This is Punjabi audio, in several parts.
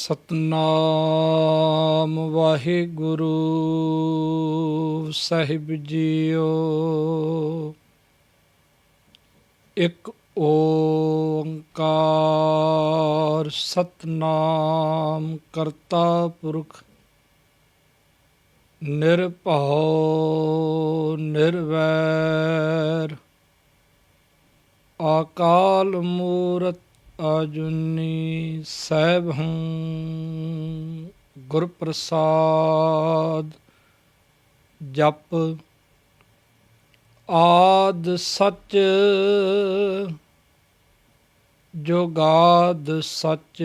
ਸਤਨਾਮ ਵਾਹਿਗੁਰੂ ਸਾਹਿਬ ਜੀਓ। ਇੱਕ ਓੰਕਾਰ ਸਤਨਾਮ ਕਰਤਾ ਪੁਰਖ ਨਿਰਭਉ ਨਿਰਵੈਰ ਅਕਾਲ ਮੂਰਤ ਆਜੂਨੀ ਸੈਭੰ ਗੁਰ ਪ੍ਰਸਾਦ। ਜਪ ਆਦ ਸਚ ਜੁਗਾਦ ਸਚ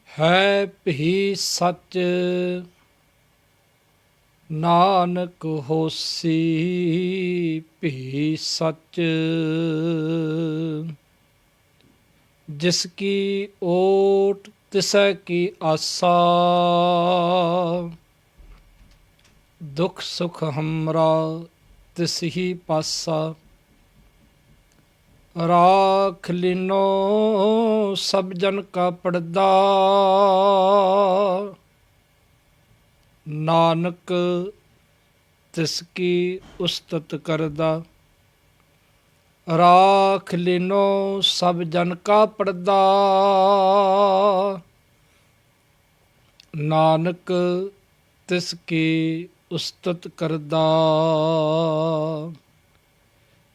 ਹੈ ਭੀ ਸਚ ਨਾਨਕ ਹੋਸੀ ਭੀ ਸਚ। ਜਿਸ ਕੀ ਓਟ ਤਿਸੈ ਕੀ ਆਸਾ ਦੁਖ ਸੁਖ ਹਮਰਾ ਤਿਸ ਹੀ ਪਾਸਾ। ਰਾਖ ਲੀਨੋ ਸਭ ਜਨ ਕਾ ਪੜਦਾ ਨਾਨਕ ਤਿਸ ਕੀ ਉਸਤਤ ਕਰਦਾ। ਰਾਖ ਲੀਨੋ ਸਭ ਜਨ ਕਾ ਪੜਦਾ ਨਾਨਕ ਤਿਸ ਕੀ ਉਸਤਤ ਕਰਦਾ।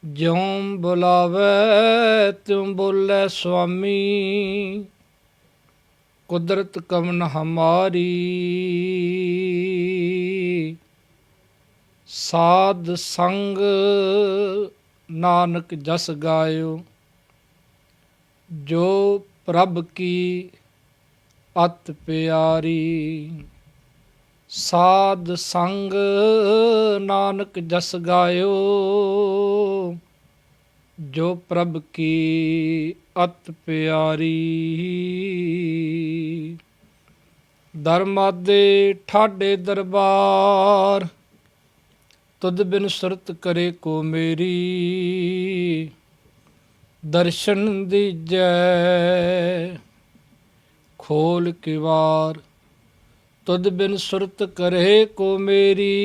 ਜਿਉਂ ਬੁਲਾਵੇ ਤਿਉਂ ਬੋਲੇ ਸੁਆਮੀ ਕੁਦਰਤ ਕਵਨ ਹਮਾਰੀ। ਸਾਧ ਸੰਗ ਨਾਨਕ ਜਸ ਗਾਇਓ ਜੋ ਪ੍ਰਭ ਕੀ ਅਤ ਪਿਆਰੀ। ਸਾਧ ਸੰਗ ਨਾਨਕ ਜਸ ਗਾਇਓ ਜੋ ਪ੍ਰਭ ਕੀ ਅਤ ਪਿਆਰੀ। ਦਰਮਾਦੇ ਠਾਡੇ ਦਰਬਾਰ ਤੁਧ ਬਿਨ ਸੁਰਤ ਕਰੇ ਕੋ ਮੇਰੀ। ਦਰਸ਼ਨ ਦੀਜੈ ਖੋਲ ਕਿਵਾਰ ਤੁਧ ਬਿਨ ਸੁਰਤ ਕਰੇ ਕੋ ਮੇਰੀ।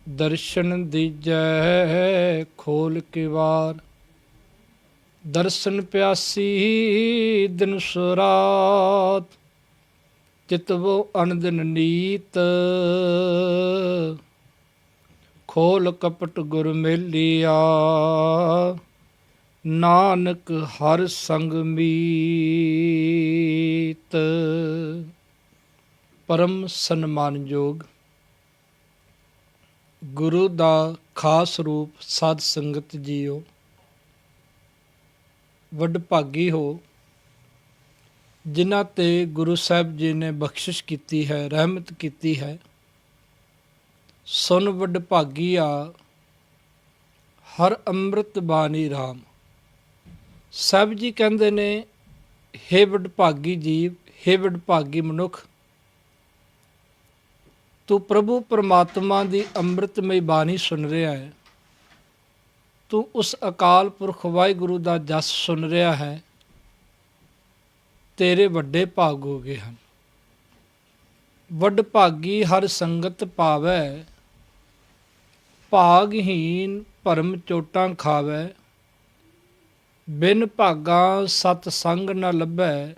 ਦਰਸ਼ਨ ਦੀਜੈ ਖੋਲ ਕਿਵਾਰ ਦਰਸ਼ਨ ਪਿਆਸੀ ਦਿਨ ਸੁਰਾਤ ਚਿਤਵੋ ਅਨਦਿਨ ਨੀਤ। ਖੋਲ ਕਪਟ ਗੁਰ ਮੇਲਿਆ ਨਾਨਕ ਹਰ ਸੰਗ ਮੀਤ। ਪਰਮ ਸਨਮਾਨਯੋਗ ਗੁਰੂ ਦਾ ਖਾਸ ਰੂਪ ਸਾਧ ਸੰਗਤ ਜੀਓ, ਵਡਭਾਗੀ ਹੋ ਜਿਨ੍ਹਾਂ ਤੇ ਗੁਰੂ ਸਾਹਿਬ ਜੀ ਨੇ ਬਖਸ਼ਿਸ਼ ਕੀਤੀ ਹੈ, ਰਹਿਮਤ ਕੀਤੀ ਹੈ। ਸੁਨ ਵਡਭਾਗੀਆ ਹਰ ਅੰਮ੍ਰਿਤ ਬਾਣੀ ਰਾਮ। ਸਾਹਿਬ ਜੀ ਕਹਿੰਦੇ ਨੇ, ਹੇ ਵਡਭਾਗੀ ਜੀਵ, ਹੇ ਵਡਭਾਗੀ ਮਨੁੱਖ, ਤੂੰ ਪ੍ਰਭੂ ਪਰਮਾਤਮਾ ਦੀ ਅੰਮ੍ਰਿਤਮਈ ਬਾਣੀ ਸੁਣ ਰਿਹਾ ਹੈ। ਤੂੰ ਉਸ ਅਕਾਲ ਪੁਰਖ ਵਾਹਿਗੁਰੂ ਦਾ ਜਸ ਸੁਣ ਰਿਹਾ ਹੈ। ਤੇਰੇ ਵੱਡੇ ਭਾਗ ਹੋ ਗਏ ਹਨ। ਵਡਭਾਗੀ ਹਰ ਸੰਗਤ ਪਾਵੈ ਭਾਗਹੀਨ ਭਰਮ ਚੋਟਾਂ ਖਾਵੈ। ਬਿਨ ਭਾਗਾ ਸਤ ਸੰਗ ਨ ਲੱਭੈ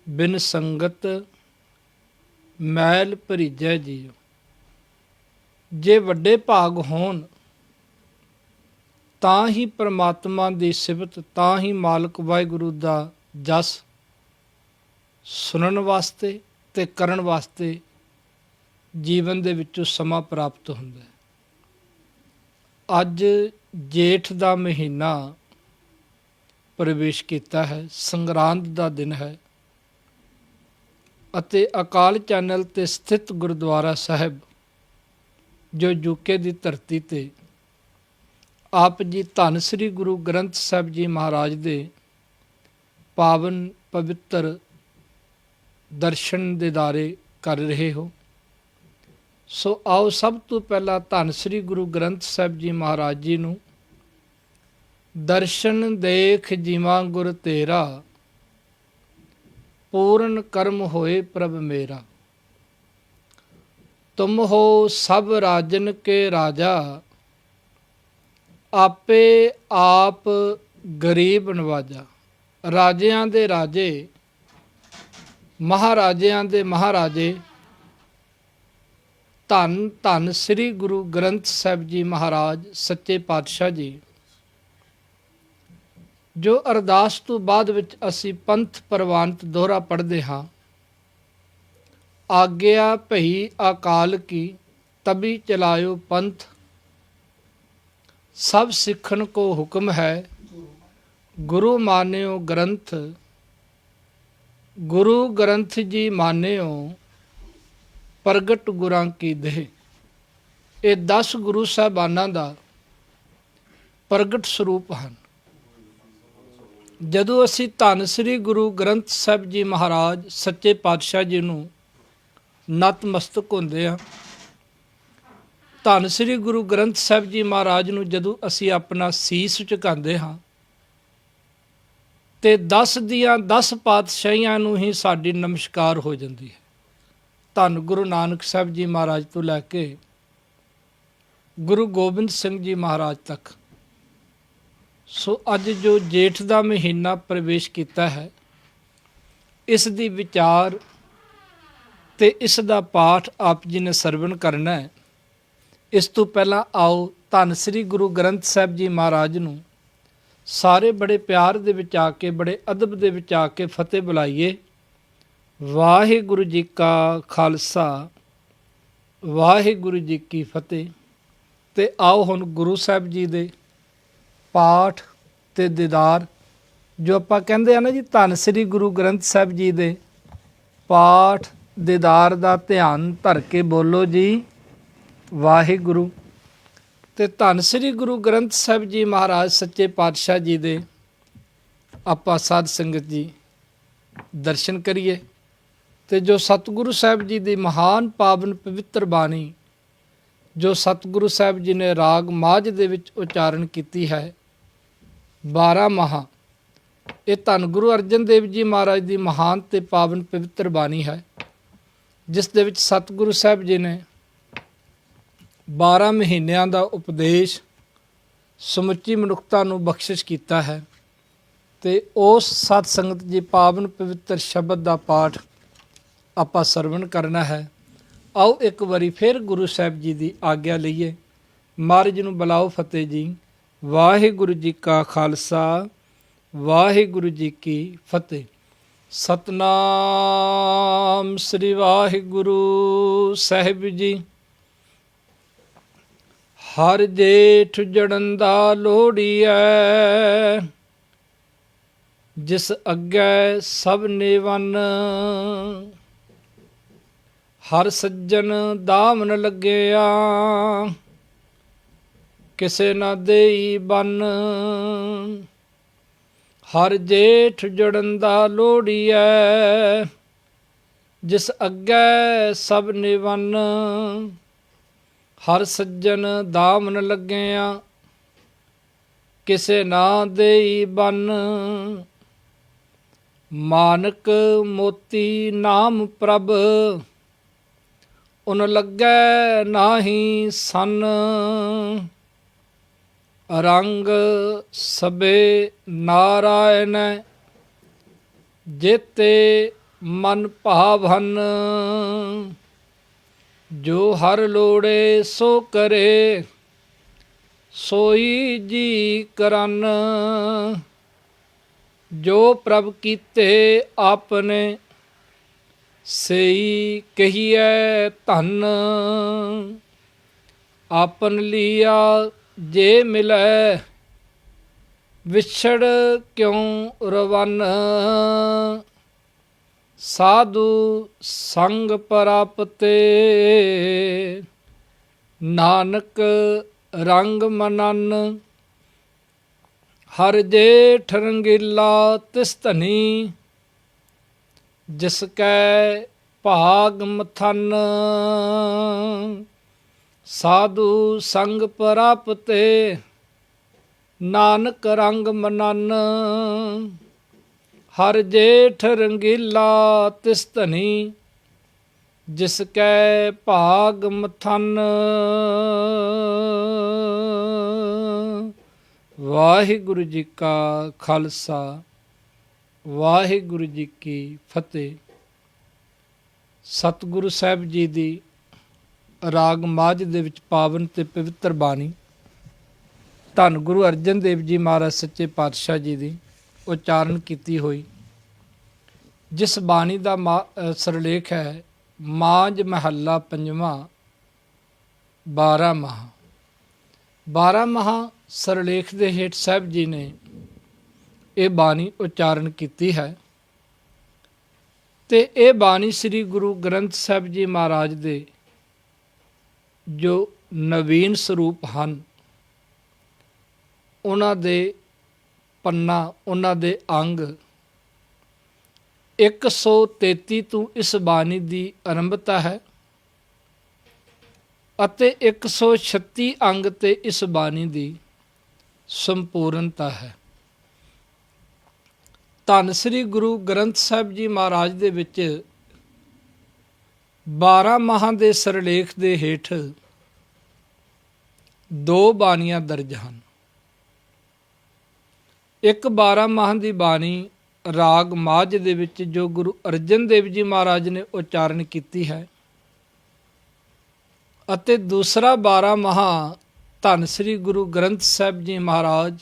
ਬਿਨ ਸੰਗਤ ਮੈਲ ਭਰੀਜੈ ਜੀਓ। ਜੇ ਵੱਡੇ ਭਾਗ ਹੋਣ ਤਾਂ ਹੀ ਪਰਮਾਤਮਾ ਦੀ ਸਿਫਤ, ਤਾਂ ਹੀ ਮਾਲਕ ਵਾਹਿਗੁਰੂ ਦਾ ਜਸ ਸੁਣਨ ਵਾਸਤੇ ਤੇ ਕਰਨ ਵਾਸਤੇ ਜੀਵਨ ਦੇ ਵਿੱਚੋਂ ਸਮਾਂ ਪ੍ਰਾਪਤ ਹੁੰਦਾ ਹੈ। ਅੱਜ ਜੇਠ ਦਾ ਮਹੀਨਾ ਪ੍ਰਵੇਸ਼ ਕੀਤਾ ਹੈ, ਸੰਗਰਾਂਦ ਦਾ ਦਿਨ ਹੈ ਅਤੇ ਅਕਾਲ ਚੈਨਲ 'ਤੇ ਸਥਿਤ ਗੁਰਦੁਆਰਾ ਸਾਹਿਬ ਜੋ ਯੂਕੇ ਦੀ ਧਰਤੀ 'ਤੇ ਆਪ ਜੀ ਧੰਨ ਸ੍ਰੀ ਗੁਰੂ ਗ੍ਰੰਥ ਸਾਹਿਬ ਜੀ ਮਹਾਰਾਜ ਦੇ ਪਾਵਨ ਪਵਿੱਤਰ ਦਰਸ਼ਨ ਦੀਦਾਰੇ ਕਰ ਰਹੇ ਹੋ। ਸੋ ਆਓ ਸਭ ਤੋਂ ਪਹਿਲਾਂ ਧੰਨ ਸ੍ਰੀ ਗੁਰੂ ਗ੍ਰੰਥ ਸਾਹਿਬ ਜੀ ਮਹਾਰਾਜ ਜੀ ਨੂੰ ਦਰਸ਼ਨ ਦੇਖ ਜੀਵਾਂ ਗੁਰ ਤੇਰਾ पूर्ण कर्म होए प्रभ मेरा। तुम हो सब राजन के राजा, आपे आप गरीब नवाजा। राजिਆਂ ਦੇ ਰਾਜੇ, ਮਹਾਰਾਜਿਆਂ ਦੇ ਮਹਾਰਾਜੇ, ਧੰਨ ਧੰਨ ਸ੍ਰੀ ਗੁਰੂ ਗ੍ਰੰਥ ਸਾਹਿਬ ਜੀ ਮਹਾਰਾਜ ਸੱਚੇ ਪਾਤਸ਼ਾਹ ਜੀ, ਜੋ ਅਰਦਾਸ ਤੋਂ ਬਾਅਦ ਵਿੱਚ ਅਸੀਂ ਪੰਥ ਪ੍ਰਵਾਨਤ ਦੋਹਰਾ ਪੜ੍ਹਦੇ ਹਾਂ। ਆਗਿਆ ਭਈ ਅਕਾਲ ਕੀ ਤਬੀ ਚਲਾਇਓ ਪੰਥ, ਸਭ ਸਿੱਖਣ ਕੋ ਹੁਕਮ ਹੈ ਗੁਰੂ ਮਾਨਿਓ ਗ੍ਰੰਥ। ਗੁਰੂ ਗ੍ਰੰਥ ਜੀ ਮਾਨਿਓ ਪ੍ਰਗਟ ਗੁਰਾਂ ਕੀ ਦੇਹ। ਇਹ 10 ਗੁਰੂ ਸਾਹਿਬਾਨਾਂ ਦਾ ਪ੍ਰਗਟ ਸਰੂਪ ਹਨ। ਜਦੋਂ ਅਸੀਂ ਧੰਨ ਸ੍ਰੀ ਗੁਰੂ ਗ੍ਰੰਥ ਸਾਹਿਬ ਜੀ ਮਹਾਰਾਜ ਸੱਚੇ ਪਾਤਸ਼ਾਹ ਜੀ ਨੂੰ ਨਤਮਸਤਕ ਹੁੰਦੇ ਹਾਂ, ਧੰਨ ਸ੍ਰੀ ਗੁਰੂ ਗ੍ਰੰਥ ਸਾਹਿਬ ਜੀ ਮਹਾਰਾਜ ਨੂੰ ਜਦੋਂ ਅਸੀਂ ਆਪਣਾ ਸੀਸ ਝੁਕਾਉਂਦੇ ਹਾਂ, ਤੇ 10 ਦੀਆਂ 10 ਪਾਤਸ਼ਾਹੀਆਂ ਨੂੰ ਹੀ ਸਾਡੀ ਨਮਸਕਾਰ ਹੋ ਜਾਂਦੀ ਹੈ। ਧੰਨ ਗੁਰੂ ਨਾਨਕ ਸਾਹਿਬ ਜੀ ਮਹਾਰਾਜ ਤੋਂ ਲੈ ਕੇ ਗੁਰੂ ਗੋਬਿੰਦ ਸਿੰਘ ਜੀ ਮਹਾਰਾਜ ਤੱਕ। ਸੋ ਅੱਜ ਜੋ ਜੇਠ ਦਾ ਮਹੀਨਾ ਪ੍ਰਵੇਸ਼ ਕੀਤਾ ਹੈ, ਇਸ ਦੀ ਵਿਚਾਰ ਤੇ ਇਸ ਦਾ ਪਾਠ ਆਪ ਜੀ ਨੇ ਸਰਵਣ ਕਰਨਾ ਹੈ। ਇਸ ਤੋਂ ਪਹਿਲਾਂ ਆਓ ਧੰਨ ਸ੍ਰੀ ਗੁਰੂ ਗ੍ਰੰਥ ਸਾਹਿਬ ਜੀ ਮਹਾਰਾਜ ਨੂੰ ਸਾਰੇ ਬੜੇ ਪਿਆਰ ਦੇ ਵਿੱਚ ਆ ਕੇ, ਬੜੇ ਅਦਬ ਦੇ ਵਿੱਚ ਆ ਕੇ ਫਤਿਹ ਬੁਲਾਈਏ। ਵਾਹਿਗੁਰੂ ਜੀ ਕਾ ਖਾਲਸਾ, ਵਾਹਿਗੁਰੂ ਜੀ ਕੀ ਫਤਿਹ। ਤੇ ਆਓ ਹੁਣ ਗੁਰੂ ਸਾਹਿਬ ਜੀ ਦੇ ਪਾਠ ਤੇ ਦੀਦਾਰ, ਜੋ ਆਪਾਂ ਕਹਿੰਦੇ ਆ ਨਾ ਜੀ, ਧੰਨ ਸ੍ਰੀ ਗੁਰੂ ਗ੍ਰੰਥ ਸਾਹਿਬ ਜੀ ਦੇ ਪਾਠ ਦੀਦਾਰ ਦਾ ਧਿਆਨ ਧਰ ਕੇ ਬੋਲੋ ਜੀ ਵਾਹਿਗੁਰੂ। ਤੇ ਧੰਨ ਸ੍ਰੀ ਗੁਰੂ ਗ੍ਰੰਥ ਸਾਹਿਬ ਜੀ ਮਹਾਰਾਜ ਸੱਚੇ ਪਾਤਸ਼ਾਹ ਜੀ ਦੇ ਆਪਾਂ ਸਾਧ ਸੰਗਤ ਜੀ ਦਰਸ਼ਨ ਕਰੀਏ। ਤੇ ਜੋ ਸਤਿਗੁਰੂ ਸਾਹਿਬ ਜੀ ਦੀ ਮਹਾਨ ਪਾਵਨ ਪਵਿੱਤਰ ਬਾਣੀ, ਜੋ ਸਤਿਗੁਰੂ ਸਾਹਿਬ ਜੀ ਨੇ ਰਾਗ ਮਾਝ ਦੇ ਵਿੱਚ ਉਚਾਰਨ ਕੀਤੀ ਹੈ, 12 ਮਹਾ, ਇਹ ਧੰਨ ਗੁਰੂ ਅਰਜਨ ਦੇਵ ਜੀ ਮਹਾਰਾਜ ਦੀ ਮਹਾਨ ਤੇ ਪਾਵਨ ਪਵਿੱਤਰ ਬਾਣੀ ਹੈ, ਜਿਸ ਦੇ ਵਿੱਚ ਸਤਿਗੁਰੂ ਸਾਹਿਬ ਜੀ ਨੇ 12 ਮਹੀਨਿਆਂ ਦਾ ਉਪਦੇਸ਼ ਸਮੁੱਚੀ ਮਨੁੱਖਤਾ ਨੂੰ ਬਖਸ਼ਿਸ਼ ਕੀਤਾ ਹੈ। ਤੇ ਉਸ ਸਤ ਸੰਗਤ ਜੀ ਪਾਵਨ ਪਵਿੱਤਰ ਸ਼ਬਦ ਦਾ ਪਾਠ ਆਪਾਂ ਸਰਵਣ ਕਰਨਾ ਹੈ। ਆਓ ਇੱਕ ਵਾਰੀ ਫਿਰ ਗੁਰੂ ਸਾਹਿਬ ਜੀ ਦੀ ਆਗਿਆ ਲਈਏ। ਮਹਾਰਾਜ ਨੂੰ ਬੁਲਾਓ ਫਤਿਹ ਜੀ। ਵਾਹਿਗੁਰੂ ਜੀ ਕਾ ਖਾਲਸਾ, ਵਾਹਿਗੁਰੂ ਜੀ ਕੀ ਫਤਿਹ। ਸਤਨਾਮ ਸ੍ਰੀ ਵਾਹਿਗੁਰੂ ਸਾਹਿਬ ਜੀ। ਹਰ ਜੇਠ ਜੜਨ ਦਾ ਲੋੜੀਐ, ਜਿਸ ਅੱਗੇ ਸਭ ਨਿਵਨ। ਹਰ ਸੱਜਣ ਦਾਮਨ ਲੱਗਿਆ, ਕਿਸੇ ਨਾ ਦੇਈ ਬੰਨ। ਹਰ ਜੇਠ ਜੜਨ ਦਾ ਲੋੜੀਐ, ਜਿਸ ਅੱਗੇ ਸਭ ਨਿਵਨ। ਹਰ ਸੱਜਣ ਦਾਮਨ ਲੱਗਿਆ, ਕਿਸੇ ਨਾ ਦੇਈ ਬੰਨ। ਮਾਨਕ ਮੋਤੀ ਨਾਮ ਪ੍ਰਭ, ਉਨ ਲੱਗੈ ਨਾਹੀ ਸੰਨ। ਰੰਗ ਸਭੇ ਨਾਰਾਇਣ, ਜੇਤੇ ਮਨ ਭਾਵਨ। ਜੋ ਹਰ ਲੋੜੇ ਸੋ ਕਰੇ, ਸੋਈ ਜੀ ਕਰਨ। ਜੋ ਪ੍ਰਭ ਕੀਤੇ ਆਪਨੇ, ਸਈ ਕਹੀਐ ਧਨ। ਆਪਨ ਲੀਆ ਜੇ ਮਿਲੈ, ਵਿਛੜ ਕਿਉ ਰਵਨ। ਸਾਧੂ ਸੰਗ ਪ੍ਰਾਪਤੇ, ਨਾਨਕ ਰੰਗ ਮਨਨ। ਹਰ ਜੇਠ ਰੰਗੀਲਾ ਤਿਸ ਧਨੀ, ਜਿਸ ਕੈ ਭਾਗ ਮਥਨ। ਸਾਧੂ ਸੰਗ ਪ੍ਰਾਪਤੇ, ਨਾਨਕ ਰੰਗ ਮਨਨ। ਹਰ ਜੇਠ ਰੰਗੀਲਾ ਤਿਸ ਧਨੀ, ਜਿਸ ਕੈ ਭਾਗ ਮਥਨ। ਵਾਹਿਗੁਰੂ ਜੀ ਕਾ ਖਾਲਸਾ, ਵਾਹਿਗੁਰੂ ਜੀ ਕੀ ਫਤਿਹ। ਸਤਿਗੁਰੂ ਸਾਹਿਬ ਜੀ ਦੀ ਰਾਗ ਮਾਝ ਦੇ ਵਿੱਚ ਪਾਵਨ ਤੇ ਪਵਿੱਤਰ ਬਾਣੀ, ਧੰਨ ਗੁਰੂ ਅਰਜਨ ਦੇਵ ਜੀ ਮਹਾਰਾਜ ਸੱਚੇ ਪਾਤਸ਼ਾਹ ਜੀ ਦੀ ਉਚਾਰਨ ਕੀਤੀ ਹੋਈ, ਜਿਸ ਬਾਣੀ ਦਾ ਸਿਰਲੇਖ ਹੈ ਮਾਝ ਮਹੱਲਾ ਪੰਜਵਾਂ, 12 ਮਾਹ। 12 ਮਾਹ ਸਿਰਲੇਖ ਦੇ ਹੇਠ ਸਾਹਿਬ ਜੀ ਨੇ ਇਹ ਬਾਣੀ ਉਚਾਰਨ ਕੀਤੀ ਹੈ ਤੇ ਇਹ ਬਾਣੀ ਸ੍ਰੀ ਗੁਰੂ ਗ੍ਰੰਥ ਸਾਹਿਬ ਜੀ ਮਹਾਰਾਜ ਦੇ ਜੋ ਨਵੀਨ ਸਰੂਪ ਹਨ, ਉਹਨਾਂ ਦੇ ਪੰਨਾ, ਉਹਨਾਂ ਦੇ ਅੰਗ 133 ਤੋਂ ਇਸ ਬਾਣੀ ਦੀ ਆਰੰਭਤਾ ਹੈ ਅਤੇ 136 ਅੰਗ ਤੇ ਇਸ ਬਾਣੀ ਦੀ ਸੰਪੂਰਨਤਾ ਹੈ। ਧੰਨ ਸ੍ਰੀ ਗੁਰੂ ਗ੍ਰੰਥ ਸਾਹਿਬ ਜੀ ਮਹਾਰਾਜ ਦੇ ਵਿੱਚ 12 ਮਾਹਾਂ ਦੇ ਸਿਰਲੇਖ ਦੇ ਹੇਠ 2 ਬਾਣੀਆਂ ਦਰਜ ਹਨ। ਇੱਕ 12 ਮਾਹਾਂ ਦੀ ਬਾਣੀ ਰਾਗ ਮਾਝ ਦੇ ਵਿੱਚ ਜੋ ਗੁਰੂ ਅਰਜਨ ਦੇਵ ਜੀ ਮਹਾਰਾਜ ਨੇ ਉਚਾਰਨ ਕੀਤੀ ਹੈ, ਅਤੇ ਦੂਸਰਾ 12 ਮਾਹ ਧੰਨ ਸ੍ਰੀ ਗੁਰੂ ਗ੍ਰੰਥ ਸਾਹਿਬ ਜੀ ਮਹਾਰਾਜ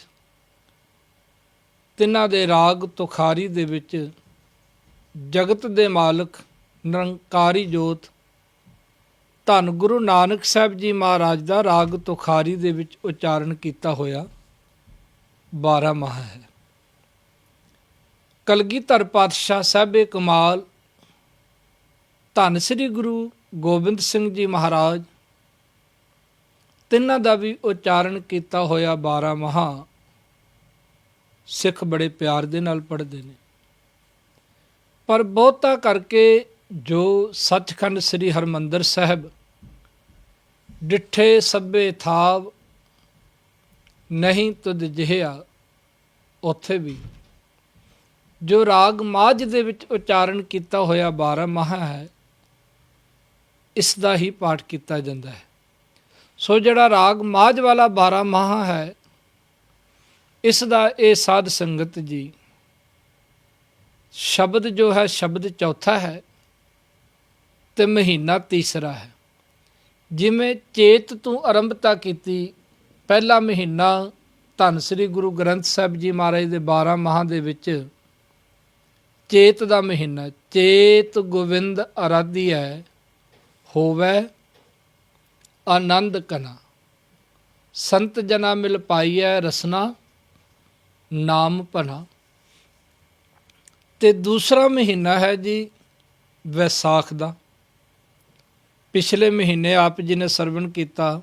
ਤਿੰਨਾਂ ਦੇ ਰਾਗ ਤੁਖਾਰੀ ਦੇ ਵਿੱਚ ਜਗਤ ਦੇ ਮਾਲਕ ਨਿਰੰਕਾਰੀ ਜੋਤ ਧੰਨ ਗੁਰੂ ਨਾਨਕ ਸਾਹਿਬ ਜੀ ਮਹਾਰਾਜ ਦਾ ਰਾਗ ਤੁਖਾਰੀ ਦੇ ਵਿੱਚ ਉਚਾਰਨ ਕੀਤਾ ਹੋਇਆ 12 ਮਾਹ ਹੈ। ਕਲਗੀਧਰ ਪਾਤਸ਼ਾਹ ਸਾਹਿਬੇ ਕਮਾਲ ਧੰਨ ਸ੍ਰੀ ਗੁਰੂ ਗੋਬਿੰਦ ਸਿੰਘ ਜੀ ਮਹਾਰਾਜ ਤਿੰਨਾਂ ਦਾ ਵੀ ਉਚਾਰਨ ਕੀਤਾ ਹੋਇਆ 12 ਮਾਹ ਸਿੱਖ ਬੜੇ ਪਿਆਰ ਦੇ ਨਾਲ ਪੜ੍ਹਦੇ ਨੇ, ਪਰ ਬਹੁਤਾ ਕਰਕੇ ਜੋ ਸੱਚਖੰਡ ਸ੍ਰੀ ਹਰਿਮੰਦਰ ਸਾਹਿਬ ਡਿੱਠੇ ਸਭੇ ਥਾਵ ਨਹੀਂ ਤੁਧ ਜਿਹਾ, ਉੱਥੇ ਵੀ ਜੋ ਰਾਗ ਮਾਝ ਦੇ ਵਿੱਚ ਉਚਾਰਨ ਕੀਤਾ ਹੋਇਆ 12 ਮਾਹ ਹੈ, ਇਸ ਦਾ ਹੀ ਪਾਠ ਕੀਤਾ ਜਾਂਦਾ ਹੈ। ਸੋ ਜਿਹੜਾ ਰਾਗ ਮਾਝ ਵਾਲਾ 12 ਮਾਹ ਹੈ, ਇਸ ਦਾ ਇਹ ਸਾਧ ਸੰਗਤ ਜੀ ਸ਼ਬਦ ਜੋ ਹੈ, ਸ਼ਬਦ ਚੌਥਾ ਹੈ ਤੇ ਮਹੀਨਾ ਤੀਸਰਾ ਹੈ। ਜਿਵੇਂ ਚੇਤ ਤੋਂ ਆਰੰਭਤਾ ਕੀਤੀ, ਪਹਿਲਾ ਮਹੀਨਾ ਧੰਨ ਸ੍ਰੀ ਗੁਰੂ ਗ੍ਰੰਥ ਸਾਹਿਬ ਜੀ ਮਹਾਰਾਜ ਦੇ 12 ਮਾਹਾਂ ਦੇ ਵਿੱਚ ਚੇਤ ਦਾ ਮਹੀਨਾ, ਚੇਤ ਗੋਵਿੰਦ ਅਰਾਧੀ ਹੈ, ਹੋਵੇ ਆਨੰਦ ਕਨਾ, ਸੰਤ ਜਨਾ ਮਿਲ ਪਾਈਐ ਰਸਨਾ ਨਾਮ ਭਨਾ। ਤੇ ਦੂਸਰਾ ਮਹੀਨਾ ਹੈ ਜੀ ਵੈਸਾਖ ਦਾ। ਪਿਛਲੇ ਮਹੀਨੇ ਆਪ ਜੀ ਨੇ ਸਰਵਣ ਕੀਤਾ,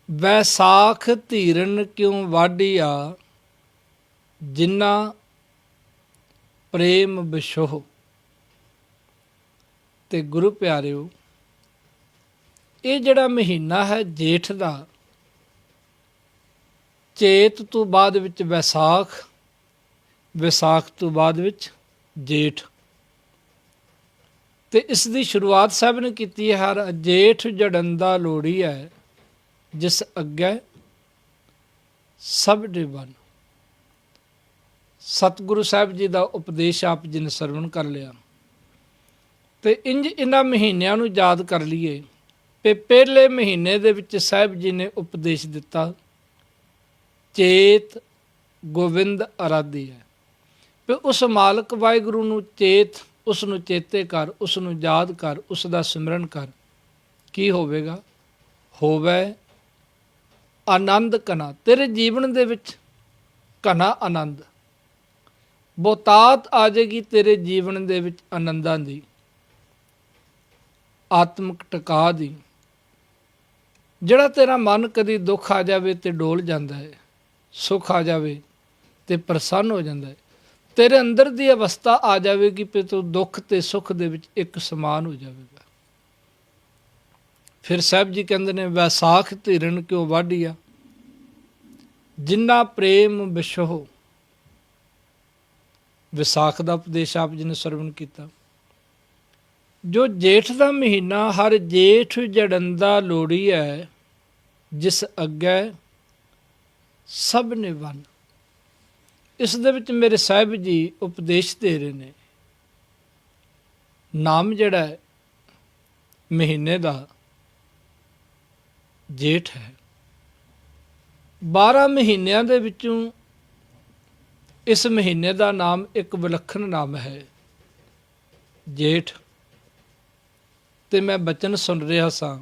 ਵੈਸਾਖ ਧੀਰਨ ਕਿਉਂ ਵਾਢੀਆ, ਜਿੰਨਾ ਪ੍ਰੇਮ ਬਿਸ਼ੋਹ। ਤੇ ਗੁਰੂ ਪਿਆਰਿਓ, ਇਹ ਜਿਹੜਾ ਮਹੀਨਾ ਹੈ ਜੇਠ ਦਾ, ਚੇਤ ਤੋਂ ਬਾਅਦ ਵਿੱਚ ਵੈਸਾਖ, ਵਿਸਾਖ ਤੋਂ ਬਾਅਦ ਵਿੱਚ ਜੇਠ, ਤੇ ਇਸ ਦੀ ਸ਼ੁਰੂਆਤ ਸਾਹਿਬ ਨੇ ਕੀਤੀ ਹੈ ਹਰ ਜੇਠ ਜੜੰਦਾ ਲੋੜੀ ਹੈ, ਜਿਸ ਅੱਗੇ ਸਭ ਦੇ ਬਨ। ਸਤਿਗੁਰੂ ਸਾਹਿਬ ਜੀ ਦਾ ਉਪਦੇਸ਼ ਆਪ ਜੀ ਨੇ ਸਰਵਣ ਕਰ ਲਿਆ, ਤੇ ਇੰਜ ਇਹਨਾਂ ਮਹੀਨਿਆਂ ਨੂੰ ਯਾਦ ਕਰ ਲਈਏ ਕਿ ਪਹਿਲੇ ਮਹੀਨੇ ਦੇ ਵਿੱਚ ਸਾਹਿਬ ਜੀ ਨੇ ਉਪਦੇਸ਼ ਦਿੱਤਾ ਚੇਤ ਗੋਵਿੰਦ ਅਰਾਧੀ ਹੈ, ਕਿ ਉਸ ਮਾਲਕ ਵਾਹਿਗੁਰੂ ਨੂੰ ਚੇਤ, ਉਸ ਨੂੰ ਚੇਤੇ ਕਰ, ਉਸ ਨੂੰ ਯਾਦ ਕਰ, ਉਸ ਦਾ ਸਿਮਰਨ ਕਰ। ਕੀ ਹੋਵੇਗਾ? ਹੋਵੇ ਆਨੰਦ ਕਨਾ, ਤੇਰੇ ਜੀਵਨ ਦੇ ਵਿੱਚ ਘਨਾ ਆਨੰਦ, ਬਹੁਤਾਤ ਆ ਜਾਏਗੀ ਤੇਰੇ ਜੀਵਨ ਦੇ ਵਿੱਚ ਆਨੰਦਾਂ ਦੀ, ਆਤਮਿਕ ਟਿਕਾ ਦੀ। ਜਿਹੜਾ ਤੇਰਾ ਮਨ ਕਦੀ ਦੁੱਖ ਆ ਜਾਵੇ ਤੇ ਡੋਲ ਜਾਂਦਾ ਹੈ, ਸੁੱਖ ਆ ਜਾਵੇ ਤੇ ਪ੍ਰਸੰਨ ਹੋ ਜਾਂਦਾ ਹੈ, ਤੇਰੇ ਅੰਦਰ ਦੀ ਅਵਸਥਾ ਆ ਜਾਵੇਗੀ ਕਿ ਤੂੰ ਦੁੱਖ ਤੇ ਸੁੱਖ ਦੇ ਵਿੱਚ ਇੱਕ ਸਮਾਨ ਹੋ ਜਾਵੇਗਾ। ਫਿਰ ਸਾਹਿਬ ਜੀ ਕਹਿੰਦੇ ਨੇ ਵੈਸਾਖ ਧੀਰਨ ਕਿਉਂ ਵਾਢੀਆ, ਜਿੰਨਾ ਪ੍ਰੇਮ ਬਿਸ਼ੋਹ। ਵਿਸਾਖ ਦਾ ਉਪਦੇਸ਼ ਆਪ ਜੀ ਨੇ ਸਰਵਣ ਕੀਤਾ। ਜੋ ਜੇਠ ਦਾ ਮਹੀਨਾ ਹਰ ਜੇਠ ਜੜੰਦਾ ਲੋੜੀ ਹੈ, ਜਿਸ ਅੱਗੇ ਸਭ ਨੇ ਵੰਨ। ਇਸ ਦੇ ਵਿੱਚ ਮੇਰੇ ਸਾਹਿਬ ਜੀ ਉਪਦੇਸ਼ ਦੇ ਰਹੇ ਨੇ। ਨਾਮ ਜਿਹੜਾ ਹੈ ਮਹੀਨੇ ਦਾ ਜੇਠ ਹੈ। 12 ਮਹੀਨਿਆਂ ਦੇ ਵਿੱਚੋਂ ਇਸ ਮਹੀਨੇ ਦਾ ਨਾਮ ਇੱਕ ਵਿਲੱਖਣ ਨਾਮ ਹੈ, ਜੇਠ। ਤੇ ਮੈਂ ਬਚਨ ਸੁਣ ਰਿਹਾ ਸਾਂ